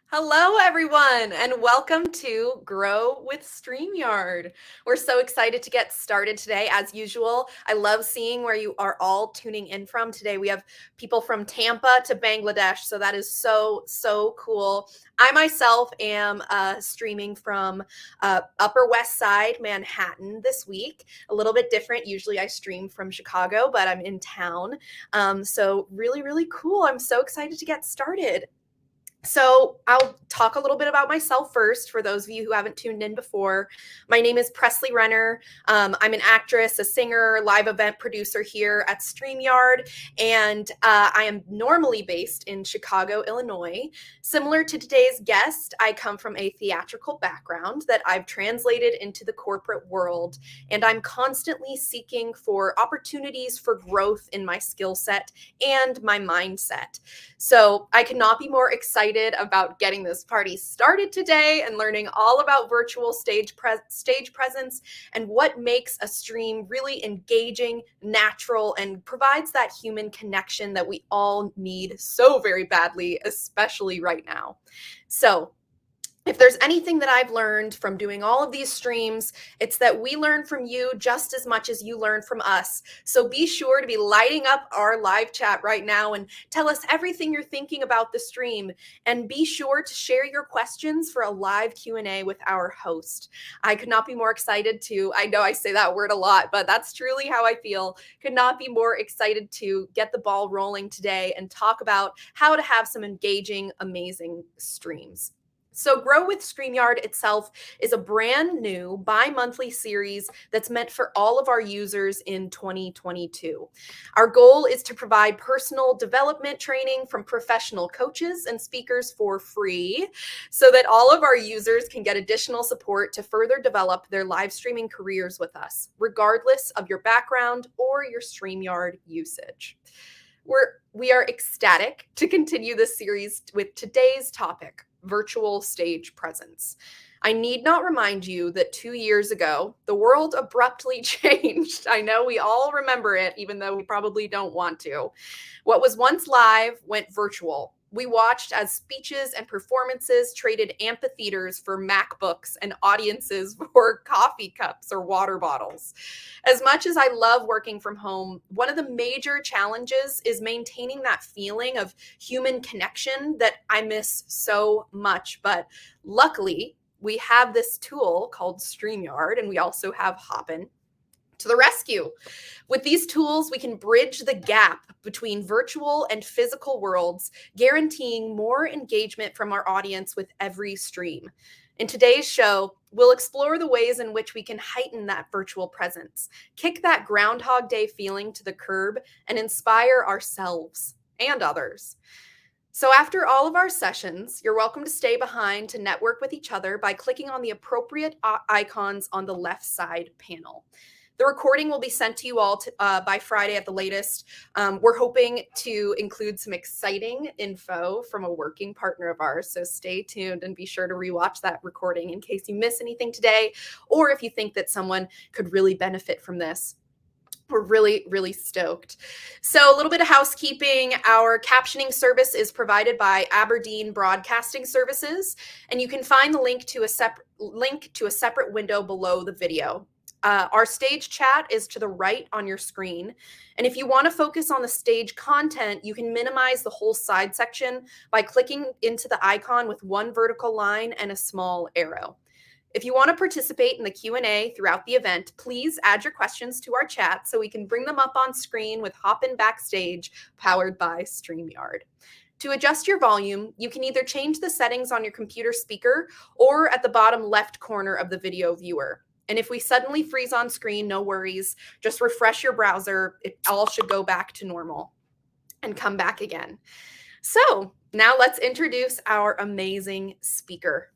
Hello, everyone, and welcome to Grow with StreamYard. We're so excited to get started today. As usual, I love seeing where you are all tuning in from. Today, we have people from Tampa to Bangladesh, so that is so cool. I myself am streaming from Upper West Side, Manhattan this week. A little bit different. Usually, I stream from Chicago, but I'm in town. So, really cool. I'm so excited to get started. So I'll talk a little bit about myself first for those of you who haven't tuned in before. My name is Presley Renner. I'm an actress, a singer, live event producer here at StreamYard, and I am normally based in Chicago, Illinois. Similar to today's guest, I come from a theatrical background that I've translated into the corporate world, and I'm constantly seeking for opportunities for growth in my skill set and my mindset. So I could not be more excited about getting this party started today and learning all about virtual stage presence and what makes a stream really engaging, natural, and provides that human connection that we all need so very badly, especially right now. So if there's anything that I've learned from doing all of these streams, it's that we learn from you just as much as you learn from us. So be sure to be lighting up our live chat right now and tell us everything you're thinking about the stream. And be sure to share your questions for a live Q&A with our host. I could not be more excited to, I know I say that word a lot, but that's truly how I feel. Could not be more excited to get the ball rolling today and talk about how to have some engaging, amazing streams. So Grow with StreamYard itself is a brand new bi-monthly series that's meant for all of our users in 2022. Our goal is to provide personal development training from professional coaches and speakers for free so that all of our users can get additional support to further develop their live streaming careers with us, regardless of your background or your StreamYard usage. We are ecstatic to continue this series with today's topic, virtual stage presence. I need not remind you that 2 years ago, the world abruptly changed. I know we all remember it, even though we probably don't want to. What was once live went virtual. We watched as speeches and performances traded amphitheaters for MacBooks and audiences for coffee cups or water bottles. As much as I love working from home, one of the major challenges is maintaining that feeling of human connection that I miss so much. But luckily, we have this tool called StreamYard, and we also have Hopin to the rescue. With these tools, we can bridge the gap between virtual and physical worlds, guaranteeing more engagement from our audience with every stream. In today's show, we'll explore the ways in which we can heighten that virtual presence, kick that Groundhog Day feeling to the curb, and inspire ourselves and others. So after all of our sessions, you're welcome to stay behind to network with each other by clicking on the appropriate icons on the left side panel. The recording will be sent to you all by Friday at the latest. We're hoping to include some exciting info from a working partner of ours, so stay tuned and be sure to rewatch that recording in case you miss anything today, or if you think that someone could really benefit from this. We're really stoked. So a little bit of housekeeping. Our captioning service is provided by Aberdeen Broadcasting Services, and you can find the link to a separate window below the video. Our stage chat is to the right on your screen. And if you want to focus on the stage content, you can minimize the whole side section by clicking into the icon with one vertical line and a small arrow. If you want to participate in the Q&A throughout the event, please add your questions to our chat so we can bring them up on screen with Hopin Backstage, powered by StreamYard. To adjust your volume, you can either change the settings on your computer speaker or at the bottom left corner of the video viewer. And if we suddenly freeze on screen, no worries. Just refresh your browser. It all should go back to normal and come back again. So now let's introduce our amazing speaker.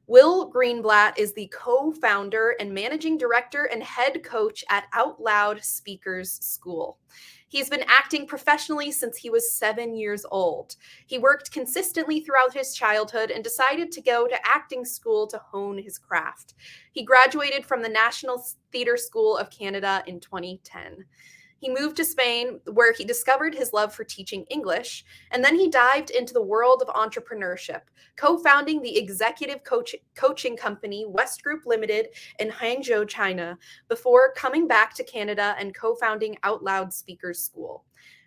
Will Greenblatt is the co-founder and managing director and head coach at OutLoud Speakers School. He's been acting professionally since he was 7 years old. He worked consistently throughout his childhood and decided to go to acting school to hone his craft. He graduated from the National Theatre School of Canada in 2010. He moved to Spain, where he discovered his love for teaching English, and then he dived into the world of entrepreneurship, co-founding the executive coaching company West Group Limited in Hangzhou, China, before coming back to Canada and co-founding OutLoud Speakers School.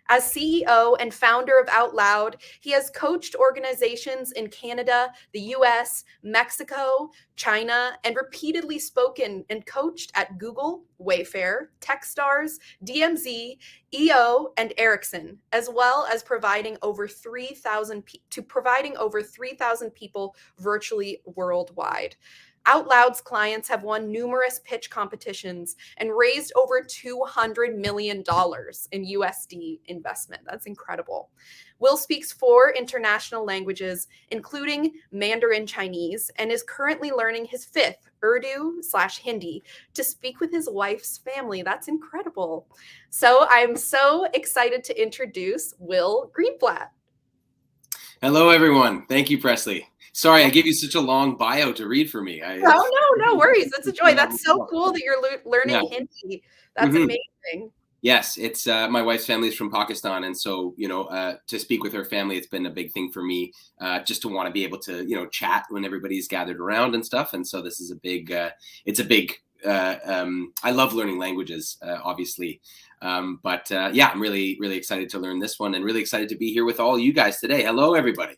As CEO and founder of OutLoud, he has coached organizations in Canada, the US, Mexico, China, and repeatedly spoken and coached at Google, Wayfair, Techstars, DMZ, EO, and Ericsson, as well as providing over 3,000 people virtually worldwide. OutLoud's clients have won numerous pitch competitions and raised over $200 million in USD investment. That's incredible. Will speaks 4 international languages, including Mandarin Chinese, and is currently learning his 5th, Urdu/Hindi, to speak with his wife's family. That's incredible. So I'm so excited to introduce Will Greenblatt. Hello, everyone. Thank you, Presley. Sorry, I gave you such a long bio to read for me. No worries. That's a joy. That's so cool that you're learning Hindi. That's amazing. Yes, it's my wife's family is from Pakistan, and so to speak with her family, it's been a big thing for me, just to want to be able to chat when everybody's gathered around and stuff. And so this is a big. I love learning languages, obviously, but I'm really excited to learn this one, and really excited to be here with all you guys today. Hello, everybody.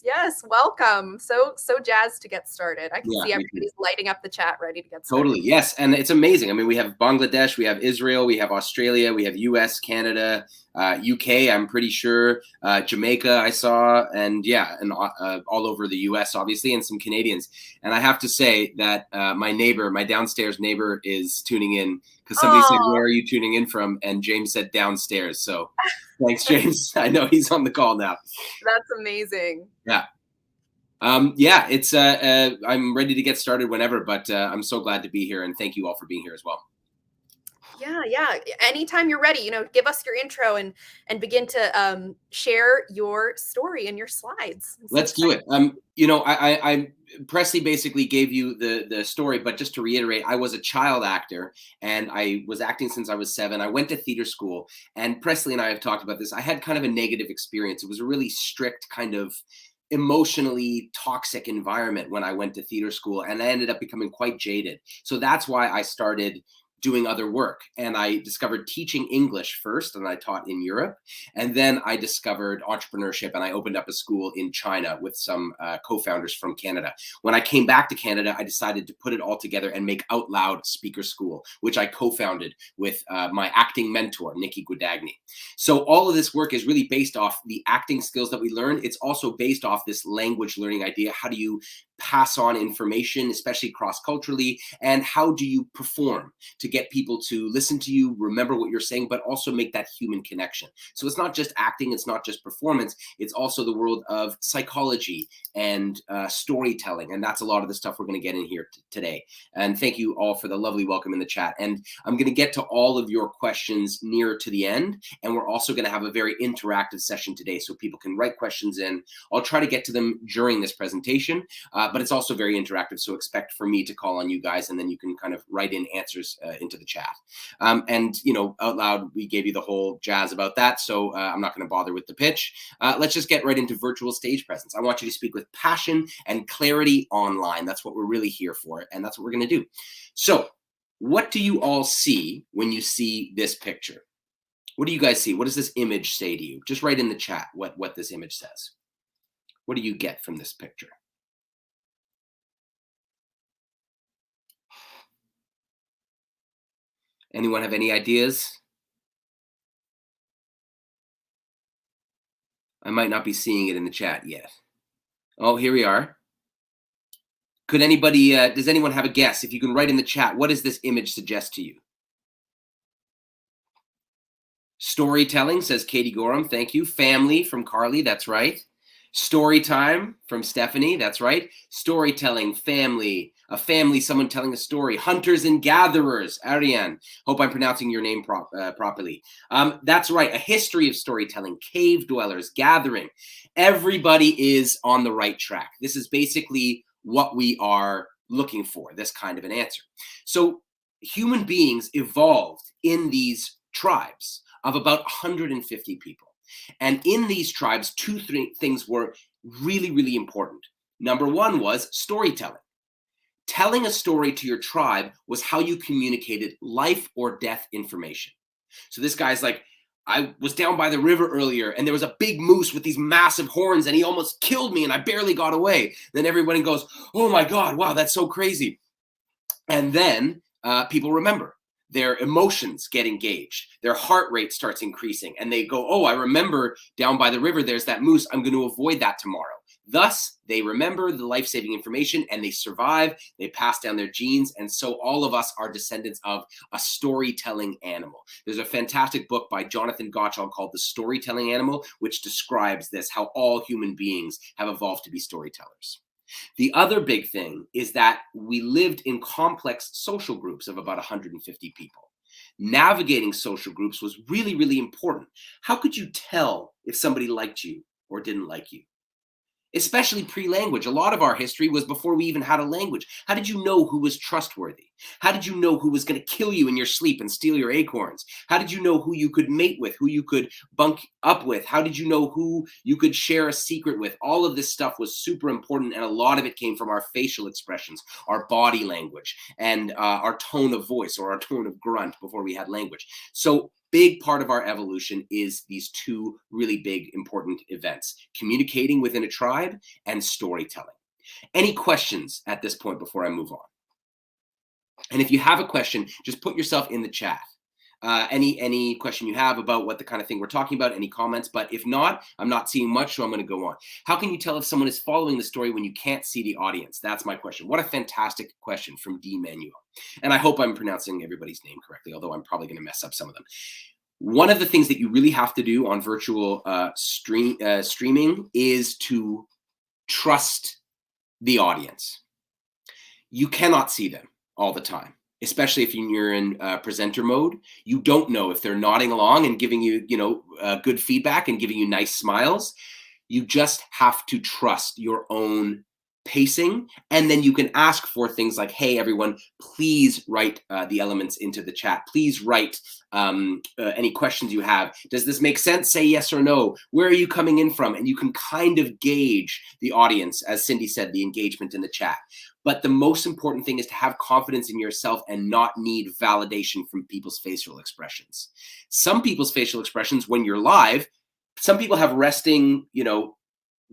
Yes. Welcome. So jazzed to get started. I can see everybody's lighting up the chat, ready to get started. Totally. Yes. And it's amazing. I mean, we have Bangladesh, we have Israel, we have Australia, we have US, Canada, UK, I'm pretty sure, Jamaica, I saw, and all over the US, obviously, and some Canadians. And I have to say that my downstairs neighbor is tuning in, because somebody said, "Where are you tuning in from?" And James said downstairs. So thanks, James. I know he's on the call now. That's amazing. Yeah. It's I'm ready to get started whenever, but I'm so glad to be here, and thank you all for being here as well. Yeah. Anytime you're ready, give us your intro and begin to share your story and your slides. Let's do it. I Presley basically gave you the story, but just to reiterate, I was a child actor, and I was acting since I was 7. I went to theater school, and Presley and I have talked about this. I had kind of a negative experience. It was a really strict, kind of emotionally toxic environment when I went to theater school, and I ended up becoming quite jaded. So that's why I started doing other work, and I discovered teaching English first, and I taught in Europe, and then I discovered entrepreneurship, and I opened up a school in China with some co-founders from Canada. When I came back to Canada, I decided to put it all together and make OutLoud Speakers School, which I co-founded with my acting mentor, Nikki Guadagni. So all of this work is really based off the acting skills that we learned. It's also based off this language learning idea. How do you pass on information, especially cross-culturally, and how do you perform to get people to listen to you, remember what you're saying, but also make that human connection. So it's not just acting, it's not just performance, it's also the world of psychology and storytelling, and that's a lot of the stuff we're going to get in here today. And thank you all for the lovely welcome in the chat. And I'm going to get to all of your questions near to the end, and we're also going to have a very interactive session today, so people can write questions in. I'll try to get to them during this presentation, but it's also very interactive, so expect for me to call on you guys, and then you can kind of write in answers into the chat. And OutLoud, we gave you the whole jazz about that, so I'm not going to bother with the pitch. Let's just get right into virtual stage presence. I want you to speak with passion and clarity online. That's what we're really here for, and that's what we're going to do. So what do you all see when you see this picture? What do you guys see? What does this image say to you? Just write in the chat what this image says. What do you get from this picture? Anyone have any ideas? I might not be seeing it in the chat yet. Oh, here we are. Could anybody, does anyone have a guess? If you can write in the chat, what does this image suggest to you? Storytelling, says Katie Gorham. Thank you. Family from Carly. That's right. Story time from Stephanie. That's right. Storytelling, family, a family, someone telling a story. Hunters and gatherers. Ariane. Hope I'm pronouncing your name properly. That's right. A history of storytelling. Cave dwellers, gathering. Everybody is on the right track. This is basically what we are looking for, this kind of an answer. So human beings evolved in these tribes of about 150 people. And in these tribes, two things were really, really important. Number one was storytelling. Telling a story to your tribe was how you communicated life or death information. So this guy's like, I was down by the river earlier and there was a big moose with these massive horns and he almost killed me and I barely got away. Then everybody goes, oh my God, wow, that's so crazy. And then people remember. Their emotions get engaged. Their heart rate starts increasing and they go, oh, I remember down by the river, there's that moose. I'm going to avoid that tomorrow. Thus, they remember the life-saving information and they survive. They pass down their genes. And so all of us are descendants of a storytelling animal. There's a fantastic book by Jonathan Gottschall called The Storytelling Animal, which describes this, how all human beings have evolved to be storytellers. The other big thing is that we lived in complex social groups of about 150 people. Navigating social groups was really, really important. How could you tell if somebody liked you or didn't like you? Especially pre-language. A lot of our history was before we even had a language. How did you know who was trustworthy? How did you know who was going to kill you in your sleep and steal your acorns? How did you know who you could mate with, who you could bunk up with? How did you know who you could share a secret with? All of this stuff was super important, and a lot of it came from our facial expressions, our body language, and our tone of voice or our tone of grunt before we had language. So big part of our evolution is these two really big important events: communicating within a tribe and storytelling. Any questions at this point before I move on? And if you have a question, just put yourself in the chat. Any question you have about what the kind of thing we're talking about, any comments, but if not, I'm not seeing much, so I'm going to go on. How can you tell if someone is following the story when you can't see the audience? That's my question. What a fantastic question from D. Manuel. And I hope I'm pronouncing everybody's name correctly, although I'm probably going to mess up some of them. One of the things that you really have to do on virtual streaming is to trust the audience. You cannot see them all the time, especially if you're in presenter mode. You don't know if they're nodding along and giving you, good feedback and giving you nice smiles. You just have to trust your own pacing, and then you can ask for things like, hey everyone, please write the elements into the chat. Please write any questions you have. Does this make sense? Say yes or no. Where are you coming in from? And you can kind of gauge the audience, as Cindy said, the engagement in the chat. But the most important thing is to have confidence in yourself and not need validation from people's facial expressions. Some people's facial expressions when you're live, some people have resting,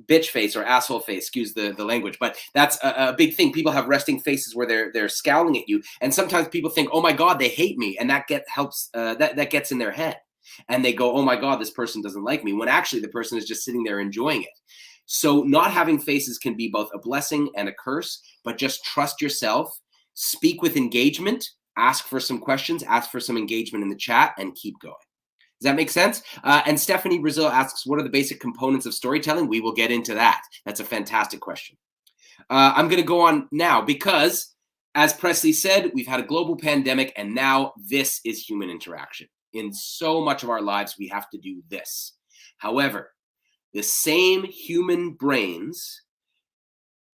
bitch face or asshole face, excuse the language, but that's a big thing. People have resting faces where they're scowling at you, and sometimes people think, oh my God, they hate me, and that gets in their head, and they go, oh my God, this person doesn't like me, when actually the person is just sitting there enjoying it. So not having faces can be both a blessing and a curse, but just trust yourself, speak with engagement, ask for some questions, ask for some engagement in the chat, and keep going. Does that make sense? And Stephanie Brazil asks, what are the basic components of storytelling? We will get into that. That's a fantastic question. I'm going to go on now because, as Presley said, we've had a global pandemic, and now this is human interaction. In so much of our lives, we have to do this. However, the same human brains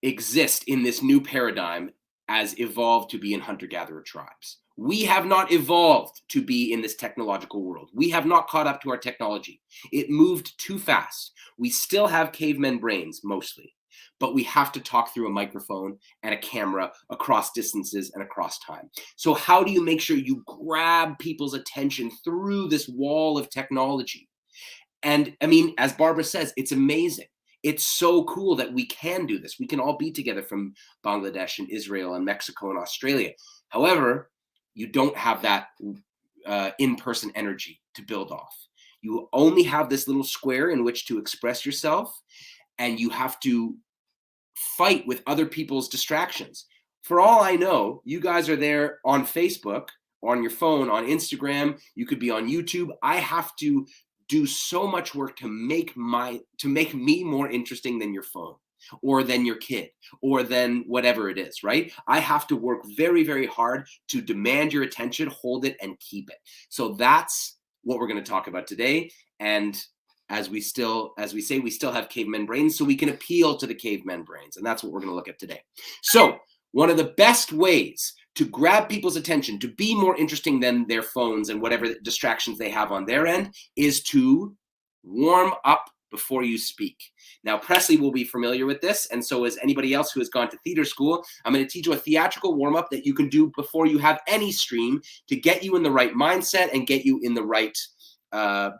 exist in this new paradigm as evolved to be in hunter-gatherer tribes. We have not evolved to be in this technological world. We have not caught up to our technology. It moved too fast. We still have cavemen brains, mostly, but we have to talk through a microphone and a camera across distances and across time. So how do you make sure you grab people's attention through this wall of technology? And I mean, as Barbara says, it's amazing. It's so cool that we can do this. We can all be together from Bangladesh and Israel and Mexico and Australia. However, you don't have that in-person energy to build off. You only have this little square in which to express yourself, and you have to fight with other people's distractions. For all I know, you guys are there on Facebook, on your phone, on Instagram. You could be on YouTube. I have to do so much work to make me more interesting than your phone, or than your kid, or than whatever it is, right? I have to work very, very hard to demand your attention, hold it, and keep it. So that's what we're going to talk about today. And as we say, we still have cavemen brains, so we can appeal to the cavemen brains. And that's what we're going to look at today. So one of the best ways to grab people's attention, to be more interesting than their phones and whatever distractions they have on their end, is to warm up before you speak. Now, Presley will be familiar with this, and so is anybody else who has gone to theater school. I'm going to teach you a theatrical warm-up that you can do before you have any stream to get you in the right mindset and get you in the right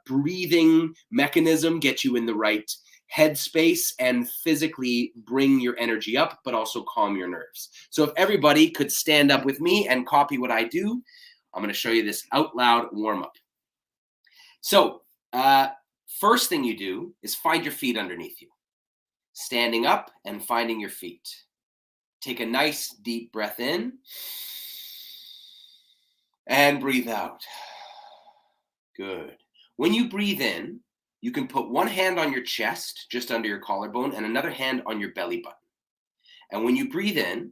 breathing mechanism, get you in the right headspace, and physically bring your energy up, but also calm your nerves. So if everybody could stand up with me and copy what I do, I'm going to show you this out loud warm-up. So first thing you do is find your feet underneath you. Standing up and finding your feet. Take a nice deep breath in and breathe out. Good. When you breathe in, you can put one hand on your chest, just under your collarbone, and another hand on your belly button. And when you breathe in,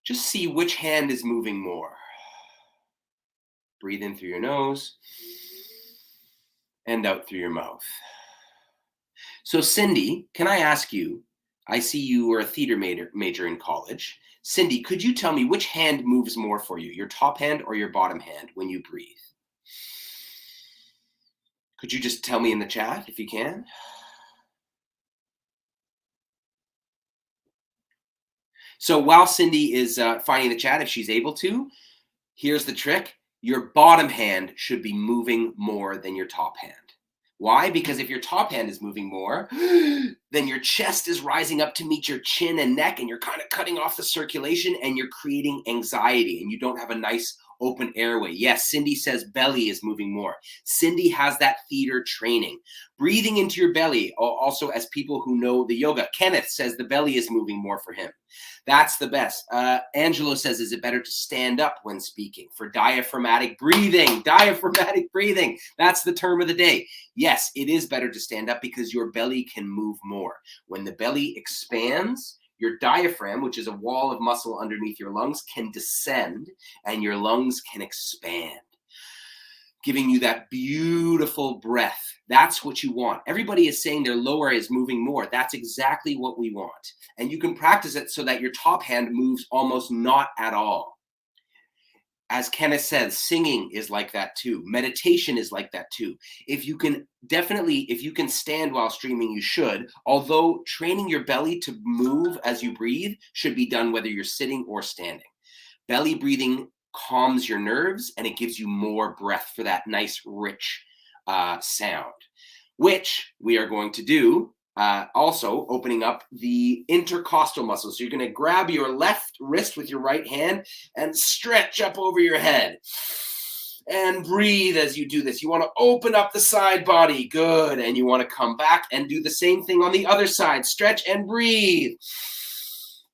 just see which hand is moving more. Breathe in through your nose and out through your mouth. So Cindy, can I ask you, I see you were a theater major in college. Cindy, could you tell me which hand moves more for you, your top hand or your bottom hand when you breathe? Could you just tell me in the chat if you can? So while Cindy is finding the chat, if she's able to, here's the trick. Your bottom hand should be moving more than your top hand. Why? Because if your top hand is moving more, then your chest is rising up to meet your chin and neck, and you're kind of cutting off the circulation, and you're creating anxiety, and you don't have a nice open airway. Yes, Cindy says belly is moving more. Cindy has that theater training. Breathing into your belly, also as people who know the yoga. Kenneth says the belly is moving more for him. That's the best. Angelo says, is it better to stand up when speaking for diaphragmatic breathing? Diaphragmatic breathing. That's the term of the day. Yes, it is better to stand up because your belly can move more. When the belly expands, your diaphragm, which is a wall of muscle underneath your lungs, can descend and your lungs can expand, giving you that beautiful breath. That's what you want. Everybody is saying their lower is moving more. That's exactly what we want. And you can practice it so that your top hand moves almost not at all. As Kenneth says, singing is like that too. Meditation is like that too. If you can stand while streaming, you should. Although training your belly to move as you breathe should be done whether you're sitting or standing. Belly breathing calms your nerves and it gives you more breath for that nice, rich sound, which we are going to do. Also opening up the intercostal muscles. So you're going to grab your left wrist with your right hand and stretch up over your head. And breathe as you do this. You want to open up the side body. Good. And you want to come back and do the same thing on the other side. Stretch and breathe.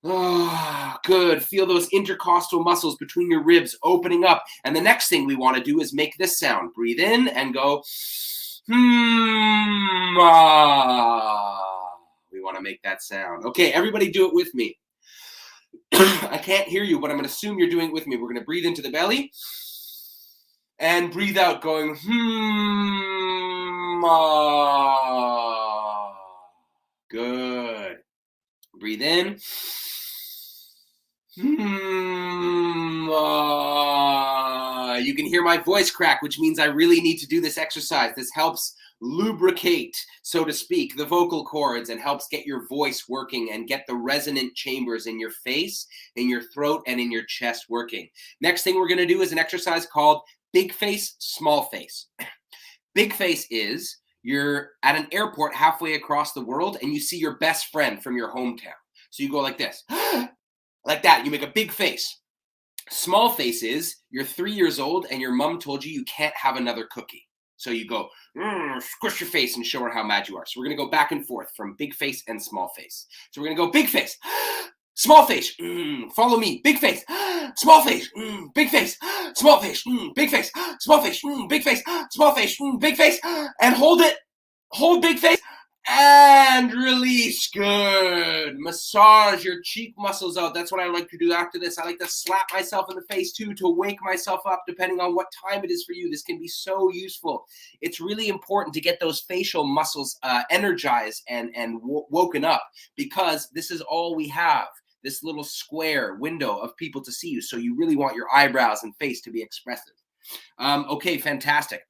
Oh, good. Feel those intercostal muscles between your ribs opening up. And the next thing we want to do is make this sound. Breathe in and go. We want to make that sound. Okay, everybody do it with me. I can't hear you, but I'm going to assume you're doing it with me. We're going to breathe into the belly and breathe out going Good. Breathe in. You can hear my voice crack, which means I really need to do this exercise. This helps lubricate, so to speak, the vocal cords and helps get your voice working and get the resonant chambers in your face, in your throat, and in your chest working. Next thing we're going to do is an exercise called big face, small face. Big face is you're at an airport halfway across the world and you see your best friend from your hometown. So you go like this, like that. You make a big face. Small face is you're 3 years old and your mom told you can't have another cookie. So you go, squish your face and show her how mad you are. So we're going to go back and forth from big face and small face. So we're going to go big face, small face, follow me, big face, small face, big face, small face, big face, small face, big face, small face, big face, and hold it, hold big face, and release. Good. Massage your cheek muscles out. That's what I like to do after this. I like to slap myself in the face too to wake myself up depending on what time it is for you. This can be so useful. It's really important to get those facial muscles energized and woken up because this is all we have. this little square window of people to see you. So you really want your eyebrows and face to be expressive. Okay, fantastic.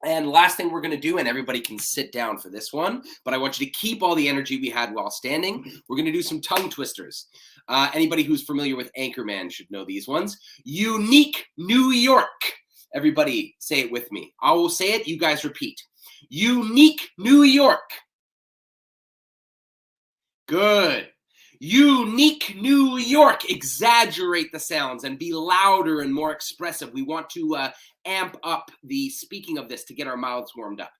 And last thing we're going to do, and everybody can sit down for this one, but I want you to keep all the energy we had while standing. We're going to do some tongue twisters. Anybody who's familiar with Anchorman should know these ones. Unique New York. Everybody say it with me. I will say it, you guys repeat. Unique New York. Good. Unique New York. Exaggerate the sounds and be louder and more expressive. We want to amp up the speaking of this to get our mouths warmed up.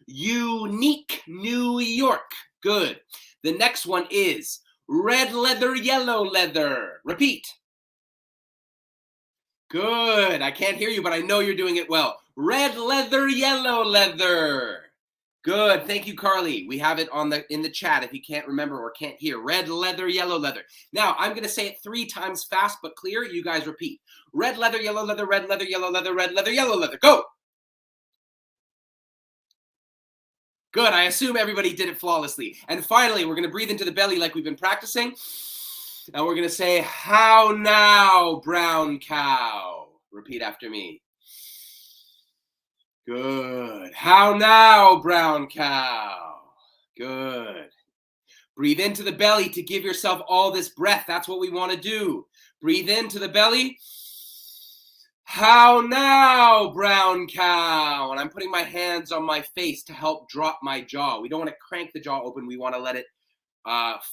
Unique New York. Good. The next one is red leather, yellow leather. Repeat. Good. I can't hear you, but I know you're doing it well. Red leather, yellow leather. Good. Thank you, Carly. We have it in the chat if you can't remember or can't hear. Red leather, yellow leather. Now, I'm going to say it 3 times fast but clear. You guys repeat. Red leather, yellow leather, red leather, yellow leather, red leather, yellow leather. Go. Good. I assume everybody did it flawlessly. And finally, we're going to breathe into the belly like we've been practicing. And we're going to say, how now, brown cow? Repeat after me. Good. How now, brown cow? Good. Breathe into the belly to give yourself all this breath. That's what we want to do. Breathe into the belly. How now, brown cow? And I'm putting my hands on my face to help drop my jaw. We don't want to crank the jaw open. We want to let it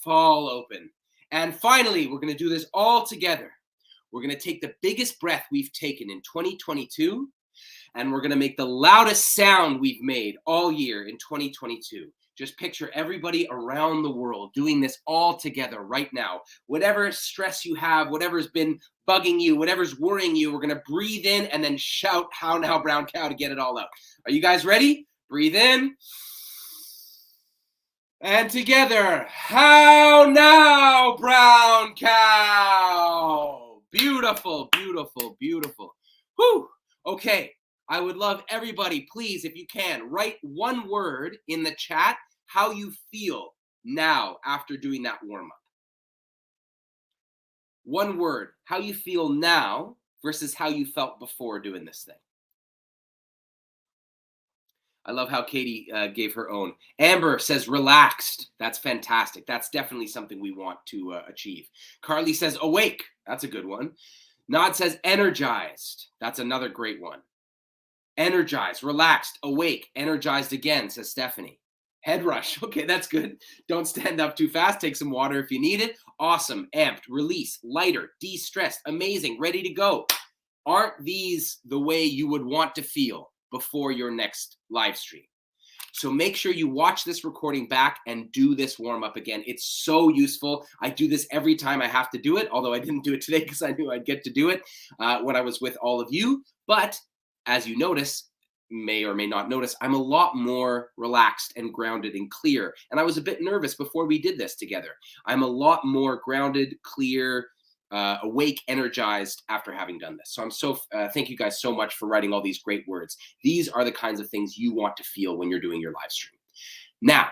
fall open. And finally, we're going to do this all together. We're going to take the biggest breath we've taken in 2022. And we're going to make the loudest sound we've made all year in 2022. Just picture everybody around the world doing this all together right now. Whatever stress you have, whatever's been bugging you, whatever's worrying you, we're going to breathe in and then shout, how now, brown cow, to get it all out. Are you guys ready? Breathe in. And together, how now, brown cow? Beautiful, beautiful, beautiful. Whew. Okay. I would love everybody, please, if you can, write one word in the chat how you feel now after doing that warm-up. One word, how you feel now versus how you felt before doing this thing. I love how Katie gave her own. Amber says relaxed. That's fantastic. That's definitely something we want to achieve. Carly says awake. That's a good one. Nod says energized. That's another great one. Energized, relaxed, awake, energized again, says Stephanie. Head rush. Okay, that's good. Don't stand up too fast. Take some water if you need it. Awesome. Amped, release, lighter, de-stressed, amazing, ready to go. Aren't these the way you would want to feel before your next live stream? So make sure you watch this recording back and do this warm up again. It's so useful. I do this every time I have to do it, although I didn't do it today because I knew I'd get to do it when I was with all of you. But as you notice, may or may not notice, I'm a lot more relaxed and grounded and clear. And I was a bit nervous before we did this together. I'm a lot more grounded, clear, awake, energized after having done this. So I'm so thank you guys so much for writing all these great words. These are the kinds of things you want to feel when you're doing your live stream. Now,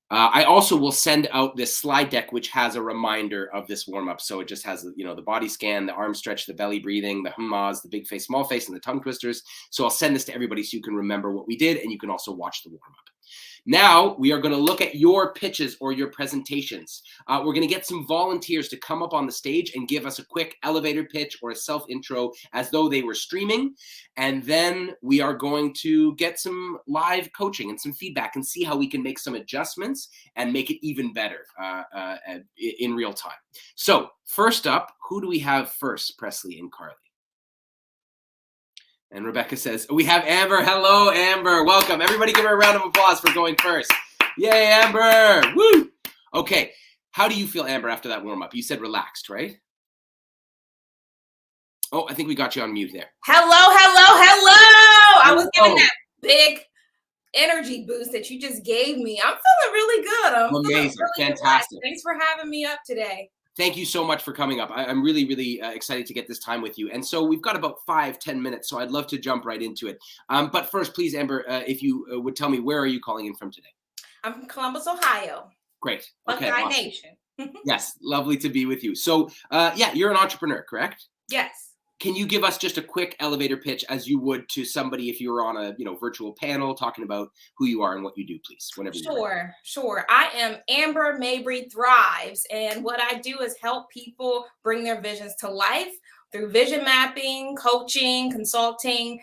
I also will send out this slide deck, which has a reminder of this warm up. So it just has, you know, the body scan, the arm stretch, the belly breathing, the hummas, the big face, small face, and the tongue twisters. So I'll send this to everybody so you can remember what we did, and you can also watch the warm up. Now we are going to look at your pitches or your presentations. We're going to get some volunteers to come up on the stage and give us a quick elevator pitch or a self intro as though they were streaming. And then we are going to get some live coaching and some feedback and see how we can make some adjustments and make it even better in real time. So first up, who do we have first, Presley and Carly? And Rebecca says, we have Amber. Hello, Amber. Welcome. Everybody give her a round of applause for going first. Yay, Amber. Woo. Okay. How do you feel, Amber, after that warm-up? You said relaxed, right? Oh, I think we got you on mute there. Hello, hello, hello. I was giving that big energy boost that you just gave me. I'm feeling really good. I'm amazing. Really fantastic. Relaxed. Thanks for having me up today. Thank you so much for coming up. I'm really, really excited to get this time with you. And so we've got about 5-10 minutes, so I'd love to jump right into it. But first, please, Amber, if you would tell me, where are you calling in from today? I'm from Columbus, Ohio. Great. Buckeye Okay, awesome. Nation. Yes, lovely to be with you. So, yeah, you're an entrepreneur, correct? Yes. Can you give us just a quick elevator pitch as you would to somebody if you were on a virtual panel talking about who you are and what you do, please, whenever you're ready. Sure. I am Amber Mabry Thrives, and what I do is help people bring their visions to life through vision mapping, coaching, consulting,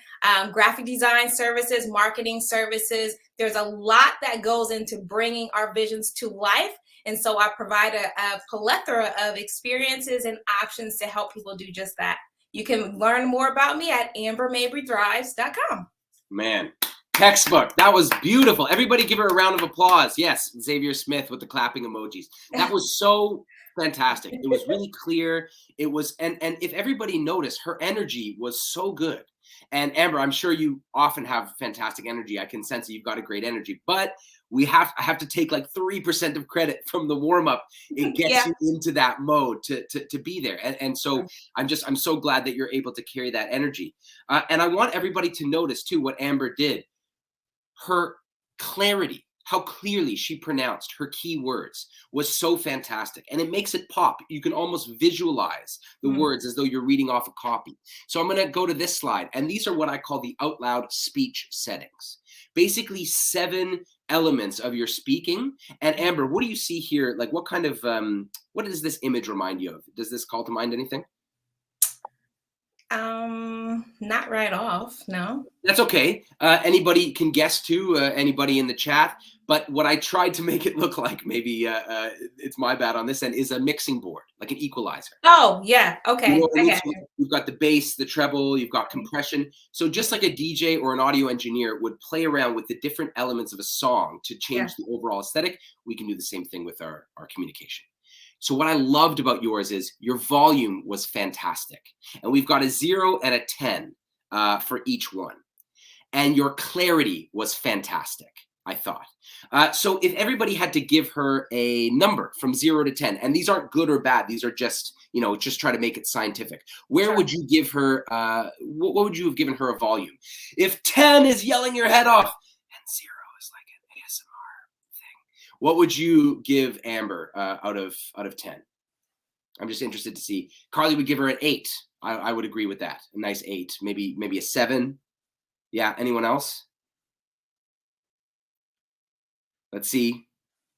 graphic design services, marketing services. There's a lot that goes into bringing our visions to life. And so I provide a plethora of experiences and options to help people do just that. You can learn more about me at ambermabrythrives.com. Man, textbook. That was beautiful. Everybody give her a round of applause. Yes, Xavier Smith with the clapping emojis. That was so fantastic. It was really clear. It was, and if everybody noticed, her energy was so good. And Amber, I'm sure you often have fantastic energy. I can sense that you've got a great energy, but I have to take like 3% of credit from the warm up. It gets you into that mode to be there. And so I'm so glad that you're able to carry that energy. And I want everybody to notice too what Amber did. Her clarity, how clearly she pronounced her key words was so fantastic. And it makes it pop. You can almost visualize the words as though you're reading off a copy. So I'm going to go to this slide. And these are what I call the OutLoud speech settings. Basically 7 elements of your speaking. And Amber, what do you see here? Like what kind of, what does this image remind you of? Does this call to mind anything? Not right off, no. That's okay. Anybody can guess too, anybody in the chat. But what I tried to make it look like, maybe it's my bad on this end, is a mixing board, like an equalizer. Oh, yeah. Okay. You know what I mean? So you've got the bass, the treble, you've got compression. So just like a DJ or an audio engineer would play around with the different elements of a song to change the overall aesthetic, we can do the same thing with our communication. So what I loved about yours is your volume was fantastic. And we've got a 0 and a 10 for each one. And your clarity was fantastic, I thought. So if everybody had to give her a number from 0 to 10, and these aren't good or bad, these are just, just try to make it scientific. Where would you give her, what would you have given her a volume? If 10 is yelling your head off and 0 is like an ASMR thing, what would you give Amber out of 10? I'm just interested to see. Carly would give her an 8. I would agree with that. A nice 8, maybe a 7. Yeah, anyone else? Let's see.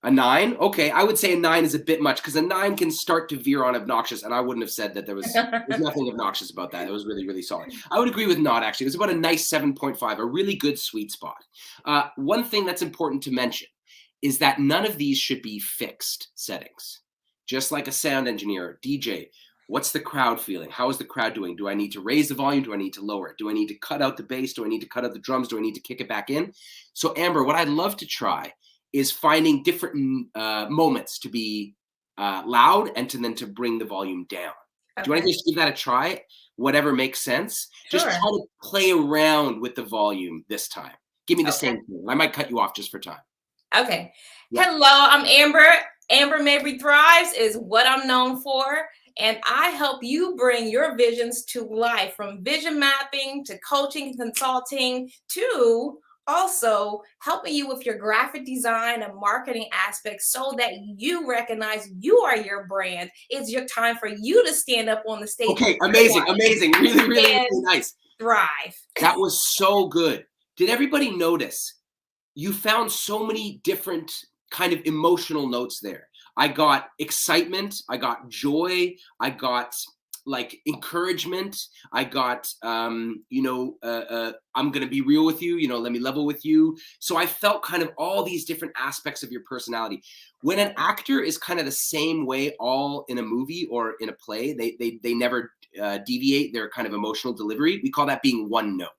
A 9? Okay, I would say a 9 is a bit much because a 9 can start to veer on obnoxious, and I wouldn't have said that there's nothing obnoxious about that. It was really, really solid. I would agree with not, actually. It was about a nice 7.5, a really good sweet spot. One thing that's important to mention is that none of these should be fixed settings. Just like a sound engineer, DJ, what's the crowd feeling? How is the crowd doing? Do I need to raise the volume? Do I need to lower it? Do I need to cut out the bass? Do I need to cut out the drums? Do I need to kick it back in? So Amber, what I'd love to try is finding different moments to be loud and then to bring the volume down. Okay. Do you want to just give that a try? Whatever makes sense. Sure. Just try to play around with the volume this time. Give me the same thing. I might cut you off just for time. Okay. Yeah. Hello, I'm Amber. Amber Mabry Thrives is what I'm known for. And I help you bring your visions to life, from vision mapping to coaching and consulting to also helping you with your graphic design and marketing aspects so that you recognize you are your brand. It's your time for you to stand up on the stage. Okay, amazing. Really, really nice. Thrive. That was so good. Did everybody notice? You found so many different kind of emotional notes there. I got excitement, I got joy, I got like encouragement, I got, I'm gonna be real with you, let me level with you. So I felt kind of all these different aspects of your personality. When an actor is kind of the same way all in a movie or in a play, they never deviate their kind of emotional delivery. We call that being one note.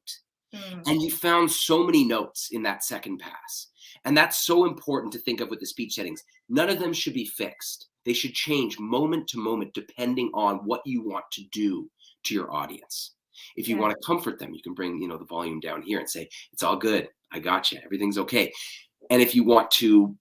And you found so many notes in that second pass. And that's so important to think of with the speech settings. None of them should be fixed. They should change moment to moment depending on what you want to do to your audience. If you want to comfort them, you can bring, the volume down here and say, it's all good. I got you. Everything's okay. And if you want to,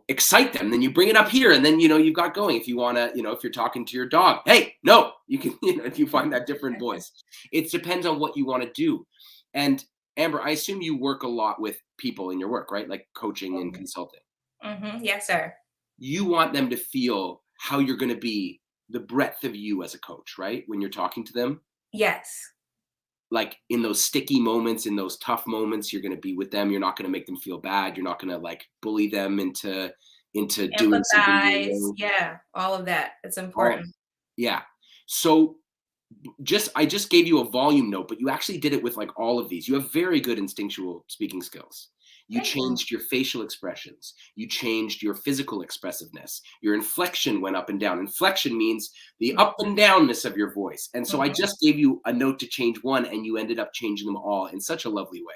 excite them, then you bring it up here and then, you've got going. If you want to, if you're talking to your dog, hey, no, you can, if you find that different voice. It depends on what you want to do. And Amber, I assume you work a lot with people in your work, right? Like coaching and consulting. Yes, sir. you want them to feel how you're going to be, the breadth of you as a coach, right? When you're talking to them, Yes. like in those sticky moments, in those tough moments, you're going to be with them. You're not going to make them feel bad. You're not going to like bully them into doing something. Empathize. Yeah, all of that. It's Oh, important. yeah. So I just gave you a volume note, but you actually did it with like all of these. You have very good instinctual speaking skills. You Thank you. changed your facial expressions. You changed your physical expressiveness. Your inflection went up and down. Inflection means the up and downness of your voice. And so I Mhm. just gave you a note to change one, and you ended up changing them all in such a lovely way.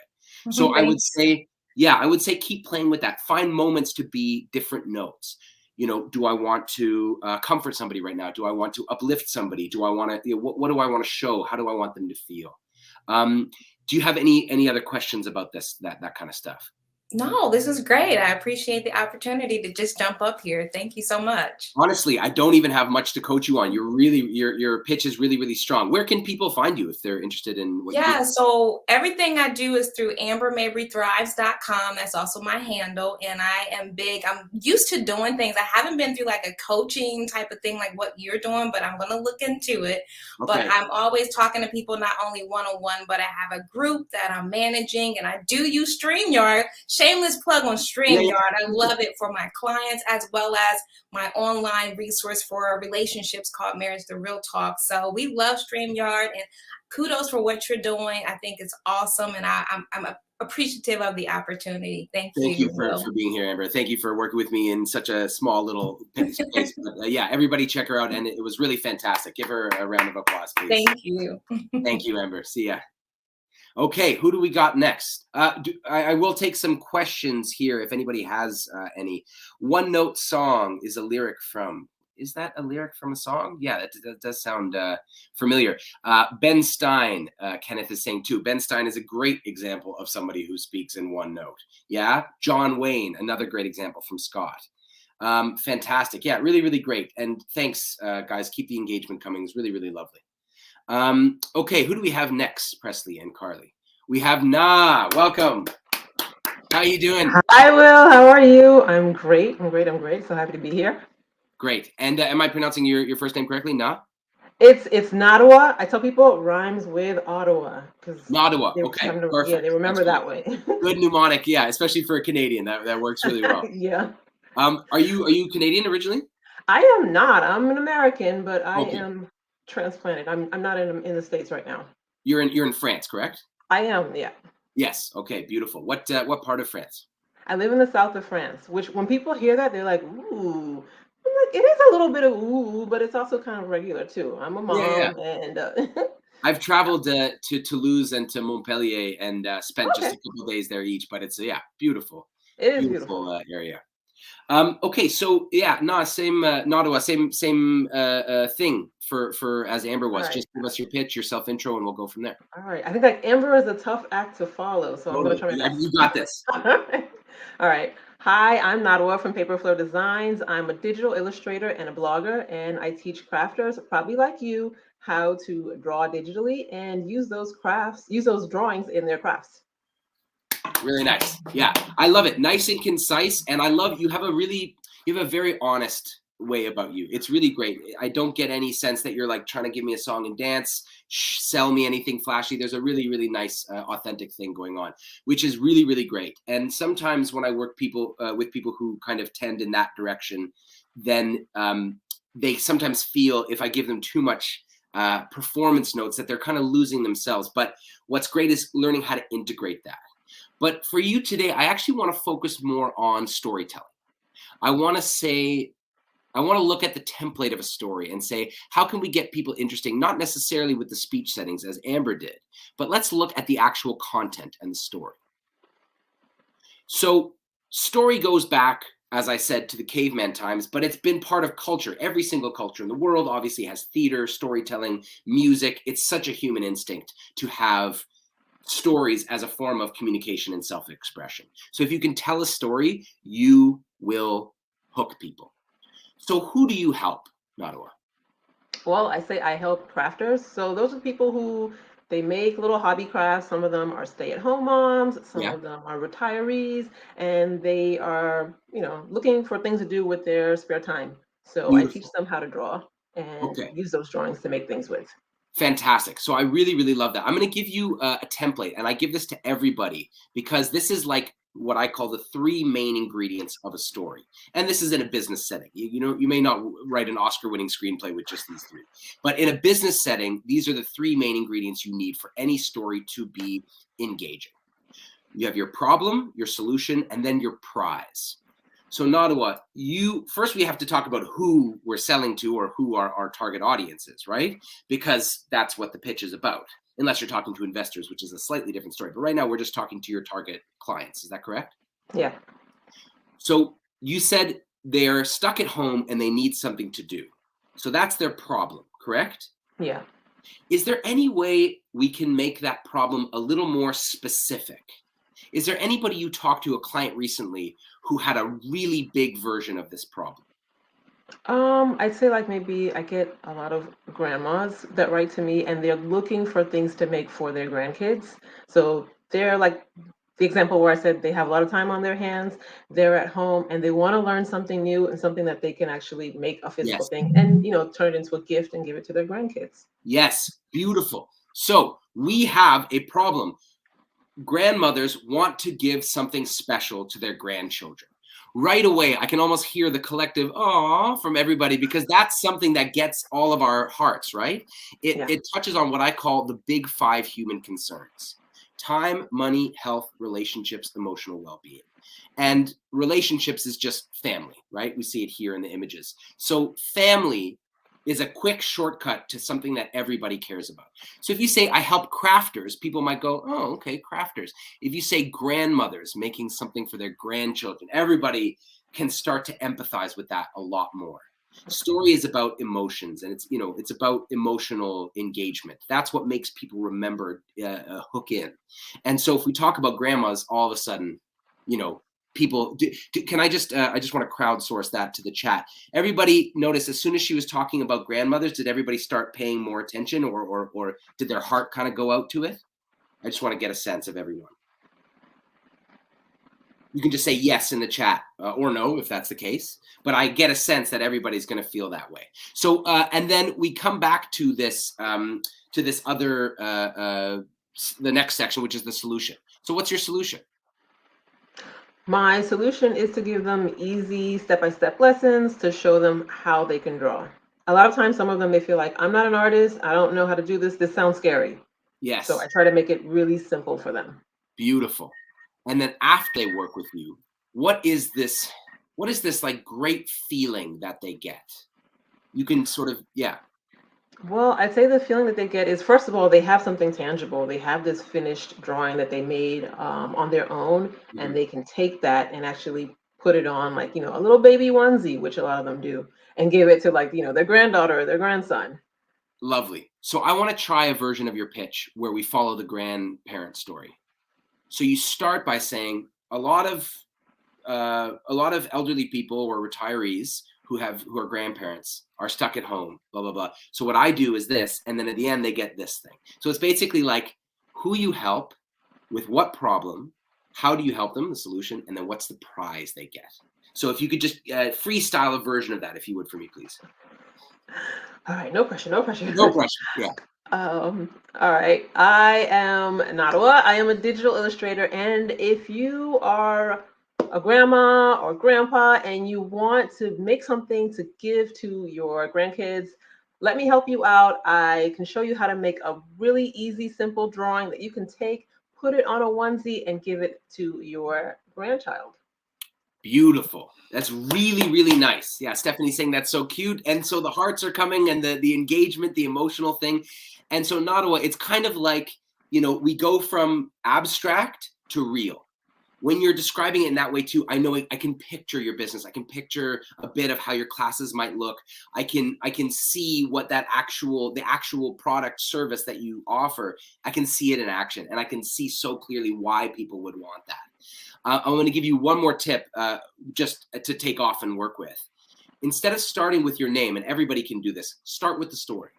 So I Thank would say, yeah, I would say keep playing with that. Find moments to be different notes. You know, do I want to comfort somebody right now? Do I want to uplift somebody? Do I want to, you know, what do I want to show? How do I want them to feel? Do you have any other questions about this, that kind of stuff? No, this is great. I appreciate the opportunity to just jump up here. Thank you so much. Honestly, I don't even have much to coach you on. You're really, your pitch is really, really strong. Where can people find you if they're interested in what you do? Yeah, so everything I do is through ambermabrythrives.com. That's also my handle. And I am big. I'm used to doing things. I haven't been through like a coaching type of thing like what you're doing, but I'm going to look into it. But Okay. I'm always talking to people, not only one-on-one, but I have a group that I'm managing, and I do use StreamYard. Shameless plug on Yeah, yeah. StreamYard. I love it for my clients as well as my online resource for relationships called Marriage the Real Talk. So we love StreamYard, and kudos for what you're doing. I think it's awesome, and I'm appreciative of the opportunity. Thank Thank you, you Will. for being here, Amber. Thank you for working with me in such a small little space. But, yeah, everybody check her out, and it was really fantastic. Give her a round of applause, please. Thank you. Thank you, Amber. See ya. Okay, who do we got next? I will take some questions here if anybody has any. One Note Song is a lyric from. Is that a lyric from a song? Yeah, that does sound familiar. Ben Stein, Kenneth is saying too. Ben Stein is a great example of somebody who speaks in one note. Yeah, John Wayne, another great example from Scott. Fantastic. Yeah, really, really great. And thanks, guys. Keep the engagement coming. It's really, really lovely. Okay, who do we have next, Presley and Carly? We have Na. Welcome. How you doing? Hi, Will. How are you? I'm great. I'm great. So happy to be here. Great. And am I pronouncing your first name correctly? Na? It's Nottawa. I tell people it rhymes with Ottawa because Nottawa. they Okay, kind of, yeah, perfect. they remember That's that way. good mnemonic. Yeah, especially for a Canadian. That works really well. Yeah. Are you Canadian originally? I am not. I'm an American, but I Okay. am transplanted. I'm not in the States right now. You're in France, correct? I am, yeah. Yes. Okay. Beautiful. What part of France? I live in the south of France, which when people hear that, they're like, ooh. I'm like, it is a little bit of ooh, but it's also kind of regular too. I'm a Yeah, yeah. mom and I've traveled to Toulouse and to Montpellier and spent just okay. a couple days there each, but it's yeah, beautiful, It is beautiful. beautiful area. Okay, so yeah, no, same, Nottawa, same thing for as Amber All was. right. Just give us your pitch, your self intro, and we'll go from there. All right. I think like Amber is a tough act to follow, so I'm going to Totally, try my yeah, best. you got this. All right. Hi, I'm Nottawa from Paperflow Designs. I'm a digital illustrator and a blogger, and I teach crafters, probably like you, how to draw digitally and use those drawings in their crafts. Really nice. Yeah, I love it. Nice and concise, and I love you have a very honest way about you. It's really great. I don't get any sense that you're like trying to give me a song and dance, sell me anything flashy. There's a really, really nice, authentic thing going on, which is really, really great. And sometimes when I work with people who kind of tend in that direction, then they sometimes feel if I give them too much performance notes that they're kind of losing themselves. But what's great is learning how to integrate that. But for you today, I actually want to focus more on storytelling. I want to look at the template of a story and say, how can we get people interesting, not necessarily with the speech settings as Amber did, but let's look at the actual content and the story. So story goes back, as I said, to the caveman times, but it's been part of culture. Every single culture in the world obviously has theater, storytelling, music. It's such a human instinct to have stories as a form of communication and self-expression. So if you can tell a story, you will hook people. So who do you help, Nottawa? Well, I say I help crafters. So those are people who They make little hobby crafts. Some of them are stay-at-home moms, some Yeah. of them are retirees, and they are, looking for things to do with their spare time. So I teach Beautiful. them how to draw and Okay. use those drawings to make things with. Fantastic. So I really, really love that. I'm going to give you a template, and I give this to everybody because this is like what I call the three main ingredients of a story. And this is in a business setting. You may not write an Oscar-winning screenplay with just these three, but in a business setting, these are the three main ingredients you need for any story to be engaging. You have your problem, your solution, and then your prize. So Nadawa, first we have to talk about who we're selling to or who our target audience is, right? Because that's what the pitch is about, unless you're talking to investors, which is a slightly different story. But right now we're just talking to your target clients. Is that correct? Yeah. So you said they're stuck at home and they need something to do. So that's their problem, correct? Yeah. Is there any way we can make that problem a little more specific? Is there anybody you talked to, a client recently, who had a really big version of this problem? I'd say like maybe I get a lot of grandmas that write to me and they're looking for things to make for their grandkids. So they're like the example where I said they have a lot of time on their hands, they're at home and they want to learn something new and something that they can actually make a physical Yes. thing and turn it into a gift and give it to their grandkids. Yes, beautiful. So we have a problem. Grandmothers want to give something special to their grandchildren. Right away, I can almost hear the collective "aw" from everybody because that's something that gets all of our hearts, right? It touches on what I call the big five human concerns: time, money, health, relationships, emotional well-being. And relationships is just family, right? We see it here in the images. So family is a quick shortcut to something that everybody cares about. So if you say, I help crafters, people might go, oh, okay, crafters. If you say grandmothers making something for their grandchildren, everybody can start to empathize with that a lot more. Story is about emotions, and it's about emotional engagement. That's what makes people remember, hook in. And so if we talk about grandmas, all of a sudden, people can I just want to crowdsource that to the chat. Everybody notice as soon as she was talking about grandmothers, did everybody start paying more attention or did their heart kind of go out to it? I just want to get a sense of everyone. You can just say yes in the chat or no if that's the case, but I get a sense that everybody's going to feel that way. So and then we come back to this other the next section, which is the solution. So what's your solution? My solution is to give them easy step-by-step lessons to show them how they can draw. A lot of times, some of them may feel like, I'm not an artist, I don't know how to do this, this sounds scary. Yes. So I try to make it really simple for them. Beautiful. And then after they work with you, what is this like great feeling that they get? You can sort of, yeah. Well, I'd say the feeling that they get is, first of all, they have something tangible. They have this finished drawing that they made on their own, and they can take that and actually put it on like, a little baby onesie, which a lot of them do, and give it to like, their granddaughter or their grandson. Lovely. So I want to try a version of your pitch where we follow the grandparent story. So you start by saying a lot of elderly people or retirees who are grandparents are stuck at home, blah, blah, blah. So what I do is this, and then at the end they get this thing. So it's basically like who you help, with what problem, how do you help them, the solution, and then what's the prize they get. So if you could just freestyle a version of that, if you would, for me, please. All right, no pressure, no pressure. No pressure, yeah. All right, I am Nadawa. I am a digital illustrator, and if you are a grandma or grandpa and you want to make something to give to your grandkids, let me help you out. I can show you how to make a really easy, simple drawing that you can take, put it on a onesie, and give it to your grandchild. Beautiful. That's really, really nice. Yeah, Stephanie's saying that's so cute. And so the hearts are coming and the engagement, the emotional thing. And so Nadawa, it's kind of like, we go from abstract to real. When you're describing it in that way too, I know I can picture your business. I can picture a bit of how your classes might look. I can see what the actual product service that you offer. I can see it in action, and I can see so clearly why people would want that. I'm going to give you one more tip just to take off and work with. Instead of starting with your name, and everybody can do this, start with the story.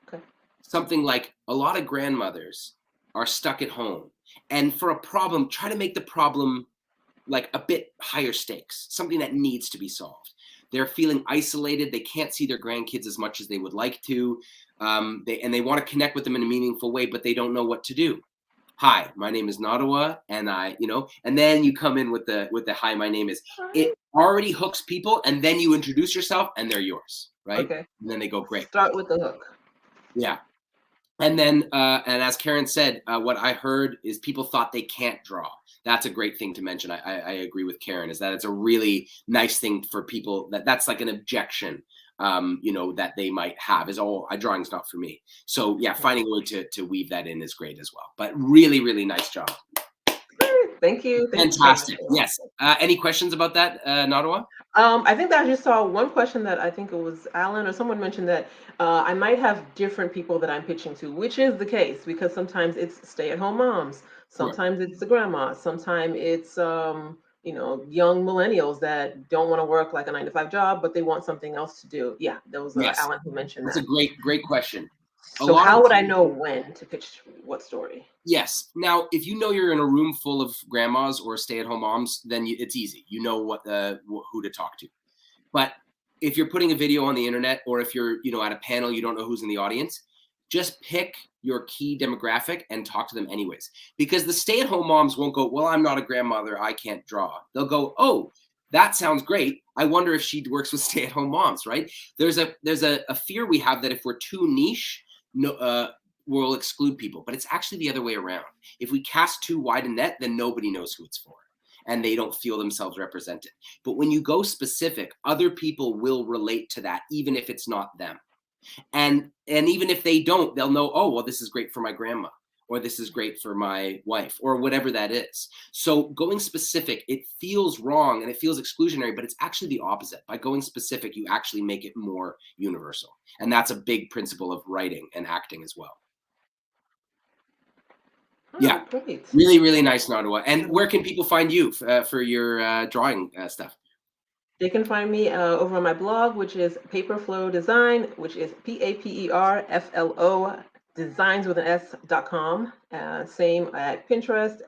Okay. something like a lot of grandmothers are stuck at home, and for a problem, try to make the problem like a bit higher stakes, something that needs to be solved. They're feeling isolated. They can't see their grandkids as much as they would like to. They want to connect with them in a meaningful way, but they don't know what to do. Hi, my name is Nadawa, and and then you come in with the hi, my name is. It already hooks people, and then you introduce yourself, and they're yours, right? Okay. And then they go, great. Start with the hook. Yeah. And then, and as Karen said, what I heard is people thought they can't draw. That's a great thing to mention. I agree with Karen, is that it's a really nice thing for people that's like an objection, that they might have is, oh, drawing's not for me. So yeah, finding a way to weave that in is great as well. But really, really nice job. Thank you. Fantastic. Yes. Any questions about that, Nadawa? I think that I just saw one question that I think it was Alan or someone mentioned that I might have different people that I'm pitching to, which is the case because sometimes it's stay-at-home moms, sometimes it's the grandma, sometimes it's young millennials that don't want to work like a 9-to-5 job, but they want something else to do. Yeah, that was Alan who mentioned that. That's a great question. So how would I know when to pitch what story? Yes. Now, if you know you're in a room full of grandmas or stay-at-home moms, then it's easy. You know who to talk to. But if you're putting a video on the internet, or if you're at a panel, you don't know who's in the audience, just pick your key demographic and talk to them anyways. Because the stay-at-home moms won't go, well, I'm not a grandmother, I can't draw. They'll go, oh, that sounds great. I wonder if she works with stay-at-home moms, right? There's a fear we have that if we're too niche, we'll exclude people, but it's actually the other way around. If we cast too wide a net, then nobody knows who it's for, and they don't feel themselves represented. But when you go specific, other people will relate to that, even if it's not them. And even if they don't, they'll know, oh, well, this is great for my grandma, or this is great for my wife, or whatever that is. So going specific, it feels wrong and it feels exclusionary, but it's actually the opposite. By going specific, you actually make it more universal. And that's a big principle of writing and acting as well. Oh, yeah, great. Really, really nice, Nadawa. And where can people find you for your drawing stuff? They can find me over on my blog, which is Paperflow Design, which is PAPERFLO designs with an S.com. Same at Pinterest,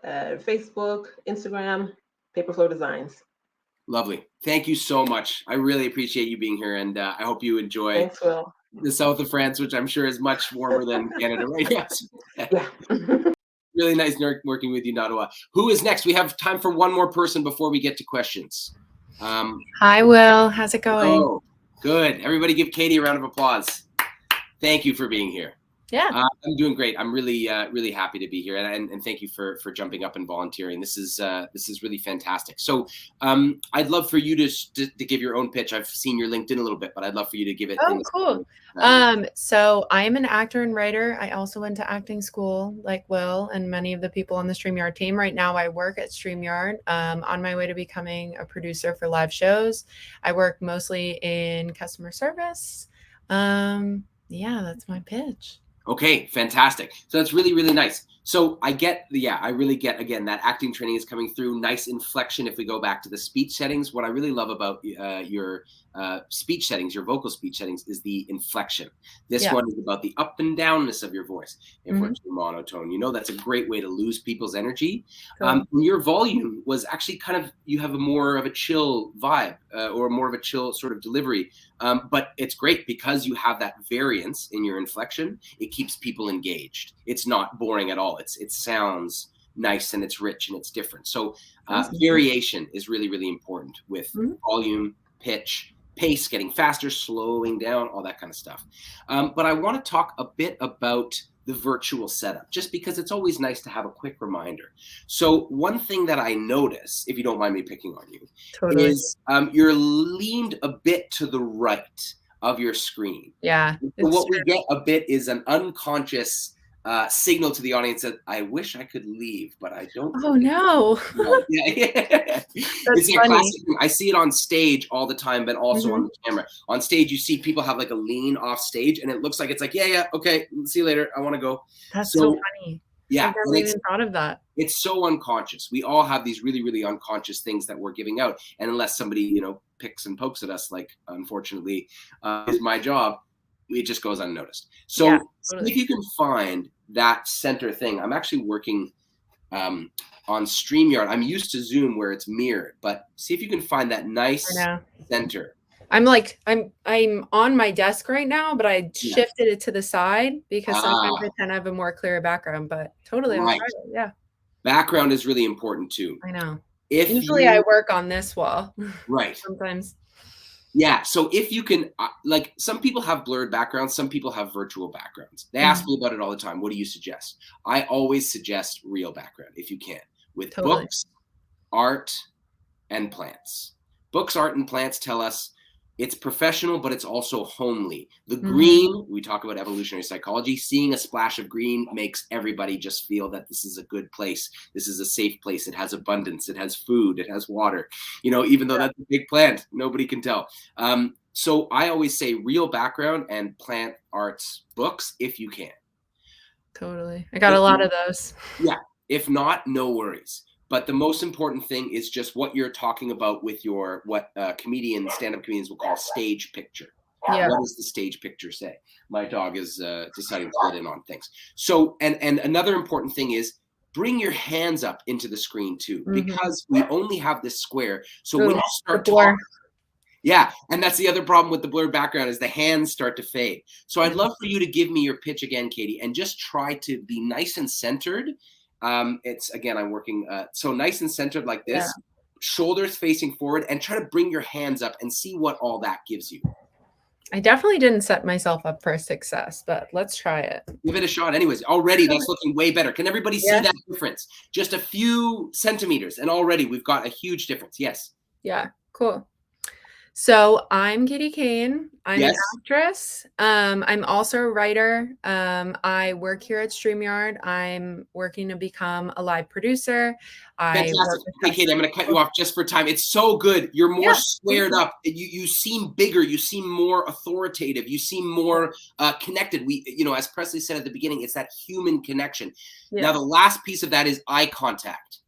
Facebook, Instagram, Paperflow Designs. Lovely. Thank you so much. I really appreciate you being here, and I hope you enjoy Thanks, Will. the south of France, which I'm sure is much warmer than Canada right now. Yeah. Really nice working with you, Nadawa. Who is next? We have time for one more person before we get to questions. Hi, Will. How's it going? Oh, good. Everybody give Katie a round of applause. Thank you for being here. Yeah. I'm doing great. I'm really, really happy to be here, and thank you for jumping up and volunteering. This is really fantastic. So, I'd love for you to give your own pitch. I've seen your LinkedIn a little bit, but I'd love for you to give it. Oh, cool. So I am an actor and writer. I also went to acting school, like Will and many of the people on the StreamYard team. Right now, I work at StreamYard. On my way to becoming a producer for live shows. I work mostly in customer service. Yeah, that's my pitch. Okay, fantastic. So that's really, really nice. So I really get, again, that acting training is coming through. Nice inflection if we go back to the speech settings. What I really love about your speech settings, your vocal speech settings, is the inflection. This one is about the up and downness of your voice. If we're too monotone, that's a great way to lose people's energy. Your volume was actually you have a more of a chill vibe or more of a chill sort of delivery. But it's great because you have that variance in your inflection. It keeps people engaged. It's not boring at all. It sounds nice and it's rich and it's different. So variation is really, really important with volume, pitch, pace, getting faster, slowing down, all that kind of stuff. But I want to talk a bit about the virtual setup, just because it's always nice to have a quick reminder. So one thing that I notice, if you don't mind me picking on you, is you're leaned a bit to the right of your screen. Yeah. So what we get a bit is an unconscious signal to the audience that I wish I could leave, but I don't. Oh no. It's a classic thing. I see it on stage all the time, but also on the camera. On stage, you see people have like a lean off stage, and it looks like it's like, yeah, okay, see you later. I want to go. That's so funny. Yeah, I never even thought of that. It's so unconscious. We all have these really, really unconscious things that we're giving out, and unless somebody picks and pokes at us, like unfortunately is my job, it just goes unnoticed. So Yeah, see totally. if you can find that center thing. I'm actually working on StreamYard. I'm used to Zoom where it's mirrored, but see if you can find that nice I know. center. I'm on my desk right now, but I Yeah. shifted it to the side because sometimes Ah. I tend to have a more clear background, but totally, I'll Right. try it. Yeah, Background is really important too. I know. If Usually I you work on this wall. right. Sometimes. Yeah. So if you can, like some people have blurred backgrounds, some people have virtual backgrounds. They ask me about it all the time. What do you suggest? I always suggest real background if you can, with Totally. books, art, and plants. Books, art, and plants tell us it's professional, but it's also homely. The green, we talk about evolutionary psychology, seeing a splash of green makes everybody just feel that this is a good place. This is a safe place. It has abundance. It has food. It has water. You know, even though that's a big plant, nobody can tell. So I always say real background and plant arts books if you can. Totally. I got a lot of those. Yeah. If not, no worries. But the most important thing is just what you're talking about with your, what stand-up comedians will call stage picture. Yeah. What does the stage picture say? My dog is deciding to get in on things. So, and another important thing is bring your hands up into the screen too, because we only have this square. So when you start talking, yeah, and that's the other problem with the blurred background is the hands start to fade. So I'd love for you to give me your pitch again, Katie, and just try to be nice and centered. It's again, I'm working so nice and centered like this, shoulders facing forward, and try to bring your hands up and see what all that gives you. I definitely didn't set myself up for success, but let's try it. Give it a shot. Anyways, already that's looking way better. Can everybody see that difference? Just a few centimeters, and already we've got a huge difference. Yes. Yeah, cool. So I'm Katie Kane. I'm an actress. I'm also a writer. I work here at StreamYard. I'm working to become a live producer. Fantastic. Okay, Katie, I'm going to cut you off just for time. It's so good. You're more squared up. You seem bigger. You seem more authoritative. You seem more connected. You know, as Presley said at the beginning, it's that human connection. Now, the last piece of that is eye contact.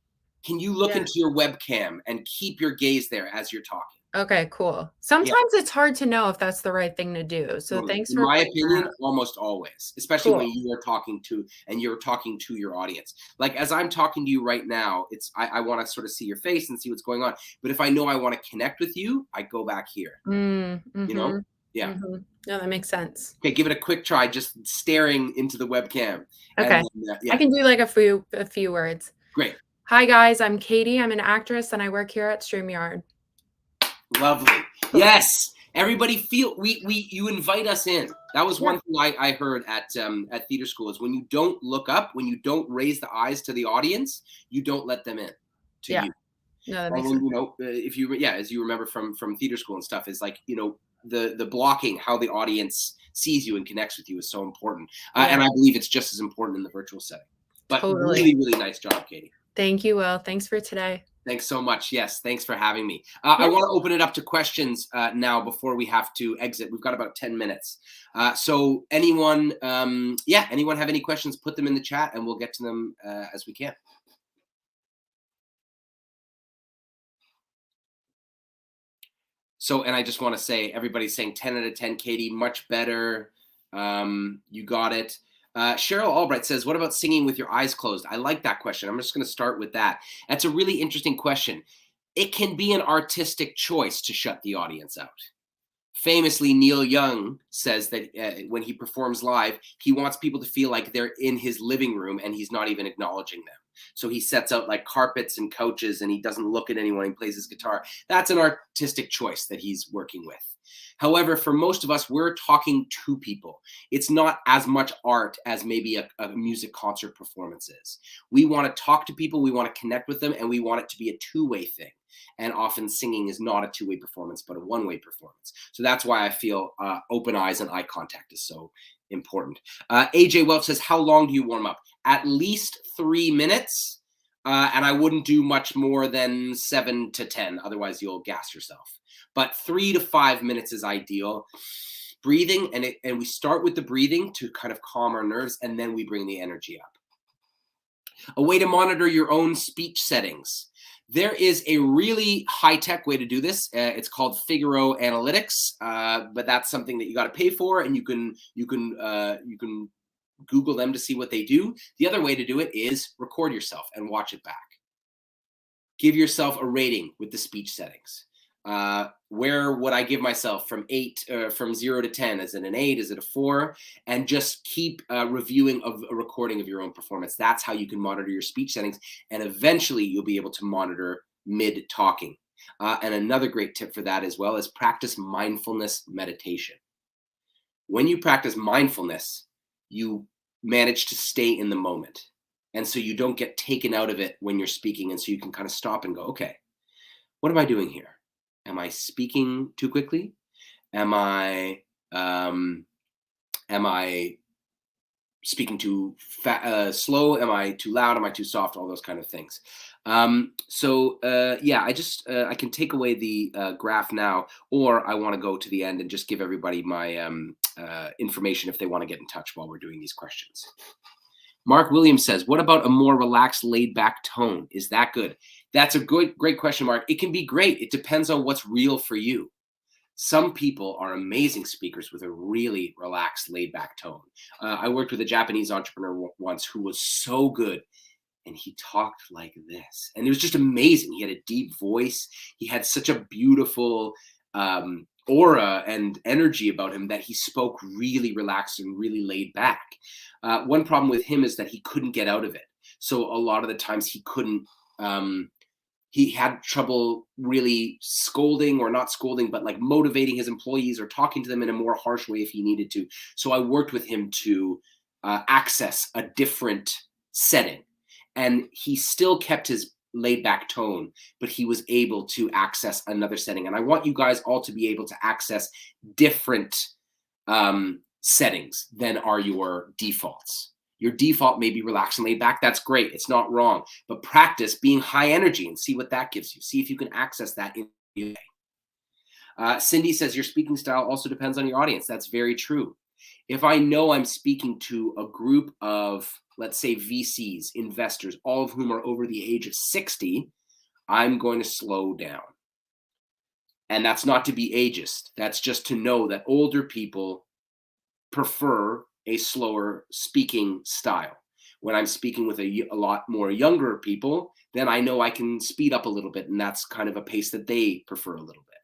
Can you look into your webcam and keep your gaze there as you're talking? Okay, cool. Sometimes it's hard to know if that's the right thing to do. So thanks for in my opinion, almost always, especially when you are talking to you're talking to your audience. Like as I'm talking to you right now, it's I want to sort of see your face and see what's going on. But if I know I want to connect with you, I go back here. You know? Yeah. No, that makes sense. Okay, give it a quick try, just staring into the webcam. Okay. Then, I can do like a few words. Great. Hi guys, I'm Katie. I'm an actress and I work here at StreamYard. Lovely. Yes. Everybody you invite us in. That was one thing I heard at theater school is when you don't look up, when you don't raise the eyes to the audience, you don't let them in to you. No, that makes sense. You know, if you as you remember from theater school and stuff, is like, you know, the blocking, how the audience sees you and connects with you is so important. And I believe it's just as important in the virtual setting. But really, really nice job, Katie. Thank you, Will. Thanks for today. Thanks so much. Yes, thanks for having me. I want to open it up to questions now before we have to exit. We've got about 10 minutes. So anyone, anyone have any questions, put them in the chat and we'll get to them as we can. So, and I just want to say, everybody's saying 10 out of 10, Katie, much better. You got it. Cheryl Albright says, what about singing with your eyes closed? I like that question. I'm just going to start with that. That's a really interesting question. It can be an artistic choice to shut the audience out. Famously, Neil Young says that when he performs live, he wants people to feel like they're in his living room and he's not even acknowledging them. So he sets out like carpets and couches and he doesn't look at anyone. He plays his guitar. That's an artistic choice that he's working with. However, for most of us, we're talking to people. It's not as much art as maybe a music concert performance is. We want to talk to people, we want to connect with them, and we want it to be a two-way thing. And often singing is not a two-way performance, but a one-way performance. So that's why I feel open eyes and eye contact is so important. AJ Welch says, how long do you warm up? At least 3 minutes. And I wouldn't do much more than 7 to 10. Otherwise, you'll gas yourself. But 3 to 5 minutes is ideal. Breathing, and we start with the breathing to kind of calm our nerves, and then we bring the energy up. A way to monitor your own speech settings. There is a really high-tech way to do this. It's called Figaro Analytics, but that's something that you got to pay for, and you can Google them to see what they do. The other way to do it is record yourself and watch it back. Give yourself a rating with the speech settings. Where would I give myself from 0 to 10? Is it an 8? Is it a 4? And just keep reviewing a recording of your own performance. That's how you can monitor your speech settings. And eventually you'll be able to monitor mid-talking. And another great tip for that as well is practice mindfulness meditation. When you practice mindfulness, you manage to stay in the moment. And so you don't get taken out of it when you're speaking. And so you can kind of stop and go, okay, what am I doing here? Am I speaking too quickly? Am I speaking too slow? Am I too loud? Am I too soft? All those kind of things. Yeah, I can take away the graph now, or I want to go to the end and just give everybody my information if they want to get in touch while we're doing these questions. Mark Williams says, what about a more relaxed, laid back tone? Is that good? That's a great question, Mark. It can be great. It depends on what's real for you. Some people are amazing speakers with a really relaxed, laid back tone. I worked with a Japanese entrepreneur once who was so good, and he talked like this. And it was just amazing. He had a deep voice. He had such a beautiful aura and energy about him that he spoke really relaxed and really laid back. One problem with him is that he couldn't get out of it. So a lot of the times he couldn't, he had trouble really scolding, or not scolding, but like motivating his employees or talking to them in a more harsh way if he needed to. So I worked with him to access a different setting. And he still kept his laid back tone, but he was able to access another setting. And I want you guys all to be able to access different settings than are your defaults. Your default may be relaxed and laid back. That's great. It's not wrong. But practice being high energy and see what that gives you. See if you can access that in your day. Cindy says your speaking style also depends on your audience. That's very true. If I know I'm speaking to a group of, let's say, VCs, investors, all of whom are over the age of 60, I'm going to slow down. And that's not to be ageist. That's just to know that older people prefer a slower speaking style. When I'm speaking with a lot more younger people, then I know I can speed up a little bit, and that's kind of a pace that they prefer a little bit.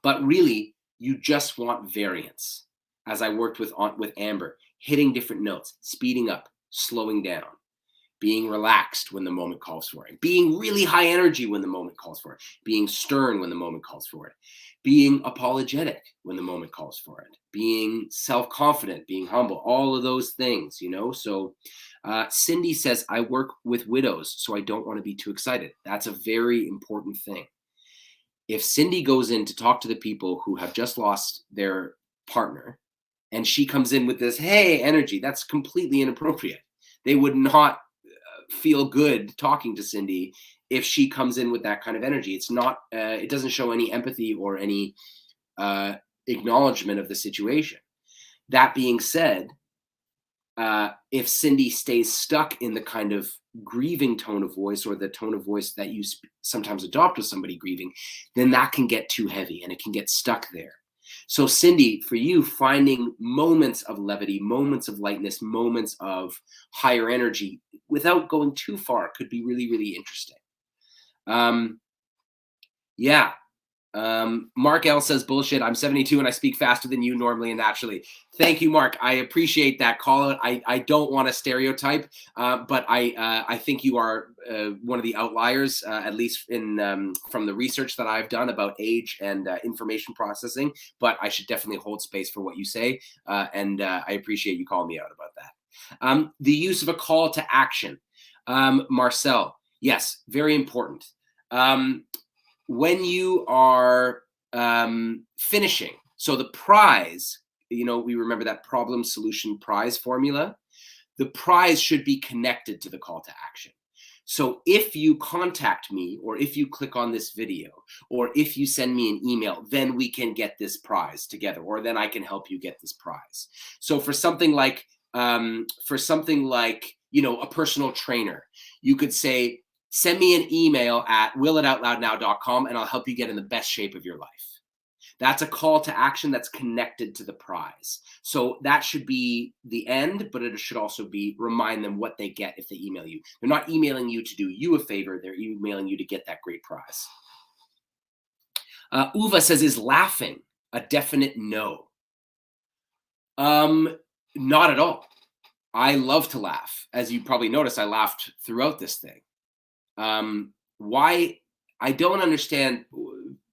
But really, you just want variance. As I worked with Amber, hitting different notes, speeding up, slowing down, being relaxed when the moment calls for it, being really high energy when the moment calls for it, being stern when the moment calls for it, being apologetic when the moment calls for it, being self-confident, being humble, all of those things, you know? So Cindy says, I work with widows, so I don't want to be too excited. That's a very important thing. If Cindy goes in to talk to the people who have just lost their partner, and she comes in with this, hey, energy, that's completely inappropriate. They would not feel good talking to Cindy if she comes in with that kind of energy. It's not, it doesn't show any empathy or any acknowledgement of the situation. That being said, if Cindy stays stuck in the kind of grieving tone of voice, or the tone of voice that you sometimes adopt with somebody grieving, then that can get too heavy and it can get stuck there. So Cindy, for you, finding moments of levity, moments of lightness, moments of higher energy without going too far could be really, really interesting. Mark L says, bullshit, I'm 72 and I speak faster than you normally and naturally. Thank you, Mark. I appreciate that call out. I don't want to stereotype, but I think you are one of the outliers, at least in from the research that I've done about age and information processing, but I should definitely hold space for what you say, and I appreciate you calling me out about that. The use of a call to action. Marcel, yes, very important. When you are finishing, so the prize, you know, we remember that problem solution prize formula, the prize should be connected to the call to action. So if you contact me, or if you click on this video, or if you send me an email, then we can get this prize together, or then I can help you get this prize. So for something like, you know, a personal trainer, you could say, send me an email at will@outloudnow.com and I'll help you get in the best shape of your life. That's a call to action that's connected to the prize. So that should be the end, but it should also be remind them what they get if they email you. They're not emailing you to do you a favor. They're emailing you to get that great prize. Uva says, is laughing a definite no? Not at all. I love to laugh. As you probably noticed, I laughed throughout this thing. Why? I don't understand.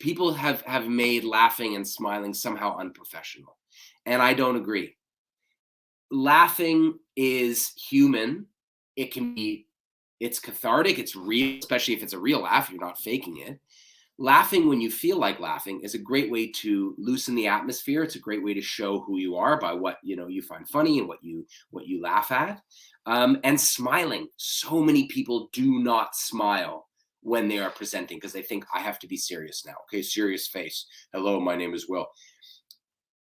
People have made laughing and smiling somehow unprofessional, and I don't agree. Laughing is human. It can be, it's cathartic, it's real, especially if it's a real laugh, you're not faking it. Laughing when you feel like laughing is a great way to loosen the atmosphere. It's a great way to show who you are by what you find funny and what you laugh at. And smiling. So many people do not smile when they are presenting because they think, I have to be serious now. Okay, serious face. Hello, my name is Will.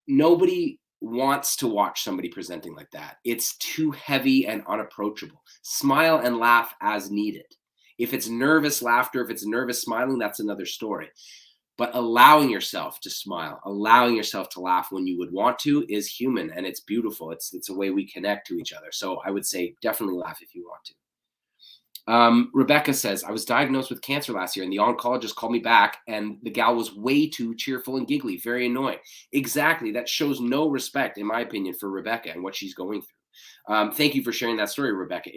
Nobody wants to watch somebody presenting like that. It's too heavy and unapproachable. Smile and laugh as needed. If it's nervous laughter, if it's nervous smiling, that's another story. But allowing yourself to smile, allowing yourself to laugh when you would want to is human and it's beautiful. It's a way we connect to each other. So I would say definitely laugh if you want to. Rebecca says, I was diagnosed with cancer last year and the oncologist called me back and the gal was way too cheerful and giggly, very annoying. Exactly. That shows no respect, in my opinion, for Rebecca and what she's going through. Thank you for sharing that story, Rebecca.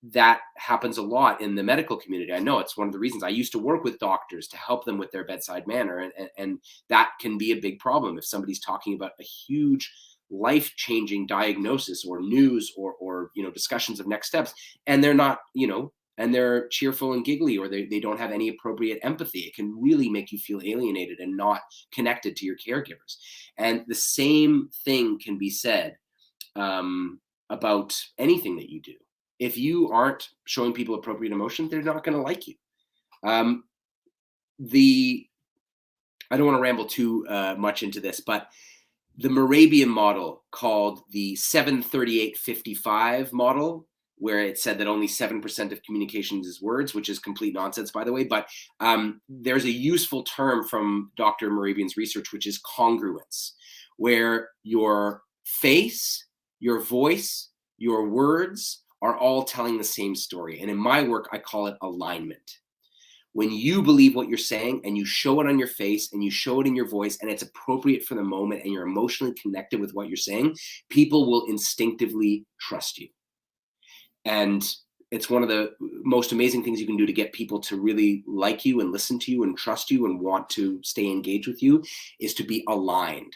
That happens a lot in the medical community. I know it's one of the reasons I used to work with doctors to help them with their bedside manner. And that can be a big problem if somebody's talking about a huge life-changing diagnosis or news or discussions of next steps. And they're not, and they're cheerful and giggly, or they don't have any appropriate empathy. It can really make you feel alienated and not connected to your caregivers. And the same thing can be said about anything that you do. If you aren't showing people appropriate emotion, they're not going to like you. I don't want to ramble too much into this, but the Morabian model called the 738-55 model, where it said that only 7% of communications is words, which is complete nonsense, by the way. But there's a useful term from Dr. Morabian's research, which is congruence, where your face, your voice, your words are all telling the same story. And in my work, I call it alignment. When you believe what you're saying and you show it on your face and you show it in your voice and it's appropriate for the moment and you're emotionally connected with what you're saying, people will instinctively trust you. And it's one of the most amazing things you can do to get people to really like you and listen to you and trust you and want to stay engaged with you is to be aligned.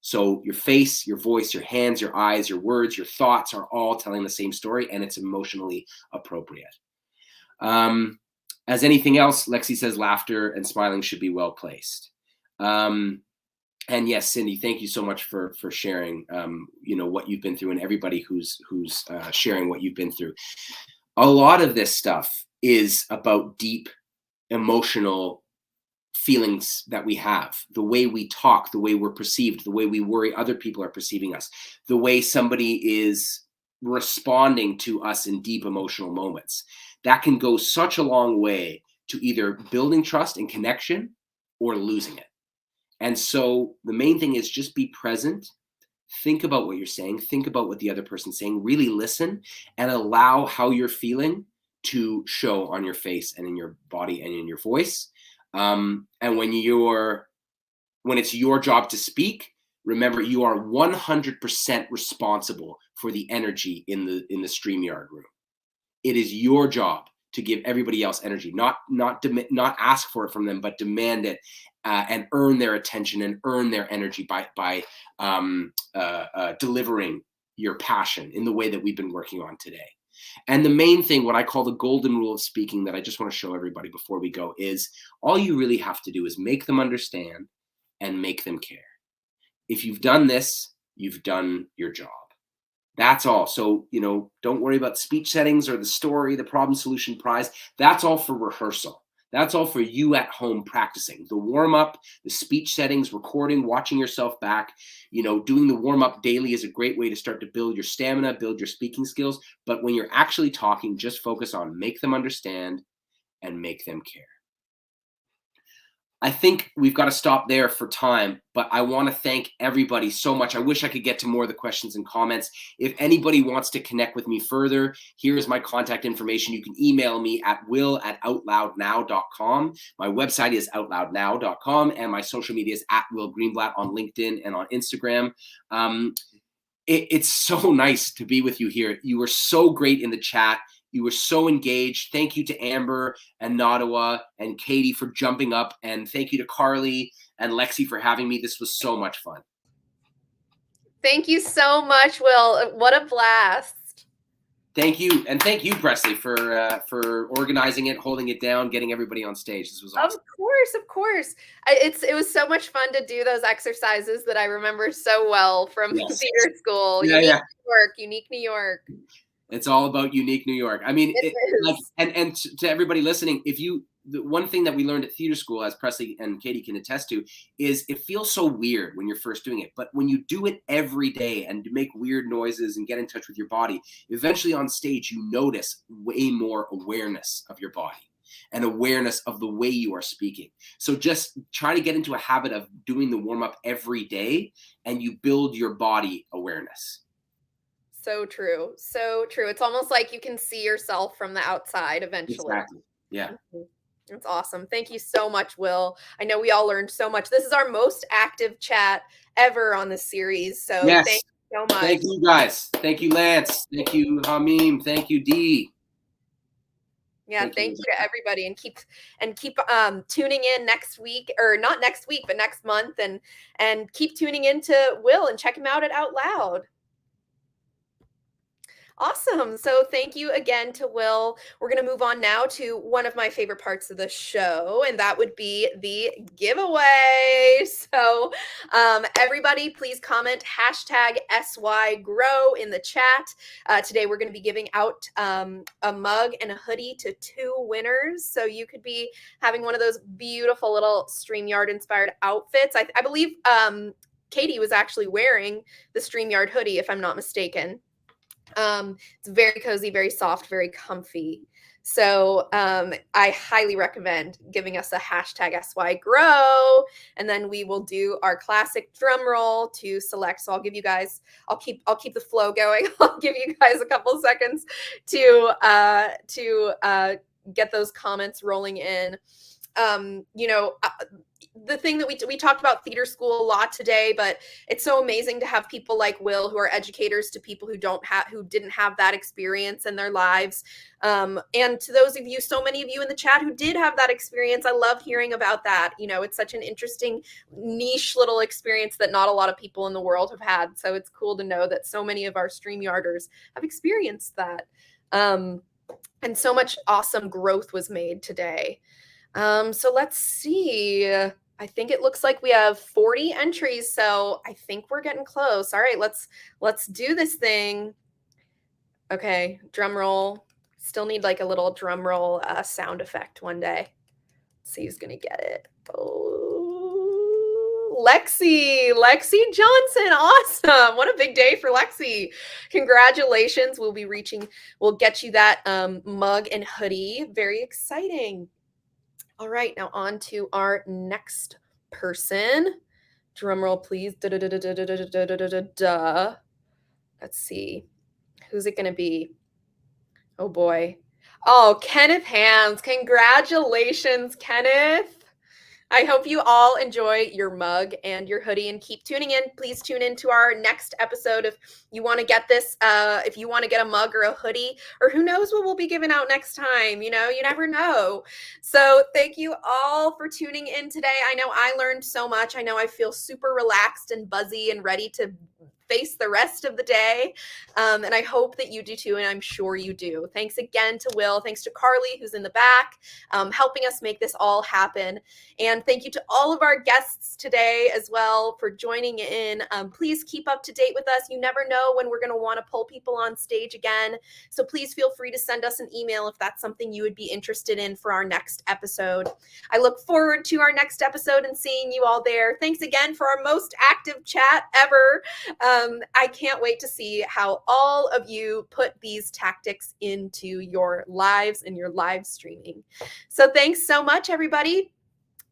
So your face, your voice, your hands, your eyes, your words, your thoughts are all telling the same story and it's emotionally appropriate. As anything else, Lexi says laughter and smiling should be well placed. And yes, Cindy, thank you so much for sharing, what you've been through and everybody who's sharing what you've been through. A lot of this stuff is about deep emotional feelings that we have, the way we talk, the way we're perceived, the way we worry other people are perceiving us, the way somebody is responding to us in deep emotional moments. That can go such a long way to either building trust and connection or losing it. And so the main thing is just be present, think about what you're saying, think about what the other person's saying, really listen and allow how you're feeling to show on your face and in your body and in your voice. And when it's your job to speak, remember you are 100% responsible for the energy in the StreamYard room. It is your job to give everybody else energy, not ask for it from them, but demand it and earn their attention and earn their energy by delivering your passion in the way that we've been working on today. And the main thing, what I call the golden rule of speaking that I just want to show everybody before we go is all you really have to do is make them understand and make them care. If you've done this, you've done your job. That's all. So, don't worry about speech settings or the story, the problem solution prize. That's all for rehearsal. That's all for you at home practicing. The warm-up, the speech settings, recording, watching yourself back, doing the warm-up daily is a great way to start to build your stamina, build your speaking skills. But when you're actually talking, just focus on make them understand and make them care. I think we've got to stop there for time, but I want to thank everybody so much. I wish I could get to more of the questions and comments. If anybody wants to connect with me further, here's my contact information. You can email me at will@outloudnow.com. My website is outloudnow.com, and my social media is at Will Greenblatt on LinkedIn and on Instagram. It's so nice to be with you here. You were so great in the chat. You were so engaged. Thank you to Amber and Nottawa and Katie for jumping up. And thank you to Carly and Lexi for having me. This was so much fun. Thank you so much, Will. What a blast. Thank you. And thank you, Presley, for organizing it, holding it down, getting everybody on stage. This was awesome. Of course. It was so much fun to do those exercises that I remember so well from theater school. Unique New York. It's all about unique New York. I mean, and to everybody listening, the one thing that we learned at theater school, as Presley and Katie can attest to, is it feels so weird when you're first doing it. But when you do it every day and make weird noises and get in touch with your body, eventually on stage, you notice way more awareness of your body and awareness of the way you are speaking. So just try to get into a habit of doing the warm-up every day, and you build your body awareness. So true. So true. It's almost like you can see yourself from the outside eventually. Exactly. Yeah. That's awesome. Thank you so much, Will. I know we all learned so much. This is our most active chat ever on this series. So thank you so much. Thank you guys. Thank you, Lance. Thank you, Hamim. Thank you, Dee. Yeah, thank you to everybody, and keep tuning in next week, or not next week, but next month, and keep tuning into Will and check him out at OutLoud. Awesome. So thank you again to Will. We're going to move on now to one of my favorite parts of the show, and that would be the giveaway. So everybody, please comment #SYGROW in the chat. Today, we're going to be giving out a mug and a hoodie to 2 winners. So you could be having one of those beautiful little StreamYard inspired outfits. I believe Katie was actually wearing the StreamYard hoodie, if I'm not mistaken. It's very cozy, very soft, very comfy. So I highly recommend giving us a #SYGROW, and then we will do our classic drum roll to select. So I'll give you guys, I'll keep the flow going. I'll give you guys a couple seconds to get those comments rolling in. The thing that we talked about theater school a lot today, but it's so amazing to have people like Will, who are educators to people who didn't have that experience in their lives. And to those of you, so many of you in the chat who did have that experience, I love hearing about that. It's such an interesting niche little experience that not a lot of people in the world have had. So it's cool to know that so many of our StreamYarders have experienced that. And so much awesome growth was made today. So let's see. I think it looks like we have 40 entries, so I think we're getting close. All right, let's do this thing. Okay, drum roll. Still need like a little drum roll sound effect one day. Let's see who's gonna get it. Oh, Lexi Johnson. Awesome. What a big day for Lexi. Congratulations. We'll get you that mug and hoodie. Very exciting. All right, now on to our next person. Drum roll, please. Let's see. Who's it going to be? Oh, boy. Oh, Kenneth Hands. Congratulations, Kenneth. I hope you all enjoy your mug and your hoodie, and keep tuning in. Please tune in to our next episode if you want to get this, if you want to get a mug or a hoodie, or who knows what we'll be giving out next time. You never know. So thank you all for tuning in today. I know I learned so much. I know I feel super relaxed and buzzy and ready to face the rest of the day. And I hope that you do too, and I'm sure you do. Thanks again to Will. Thanks to Carly, who's in the back, helping us make this all happen. And thank you to all of our guests today as well for joining in. Please keep up to date with us. You never know when we're going to want to pull people on stage again. So please feel free to send us an email if that's something you would be interested in for our next episode. I look forward to our next episode and seeing you all there. Thanks again for our most active chat ever. I can't wait to see how all of you put these tactics into your lives and your live streaming. So thanks so much, everybody.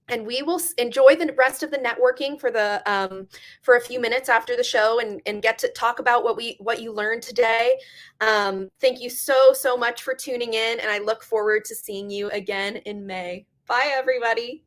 And we will enjoy the rest of the networking for the for a few minutes after the show and get to talk about what you learned today. Thank you so much for tuning in, and I look forward to seeing you again in May. Bye, everybody.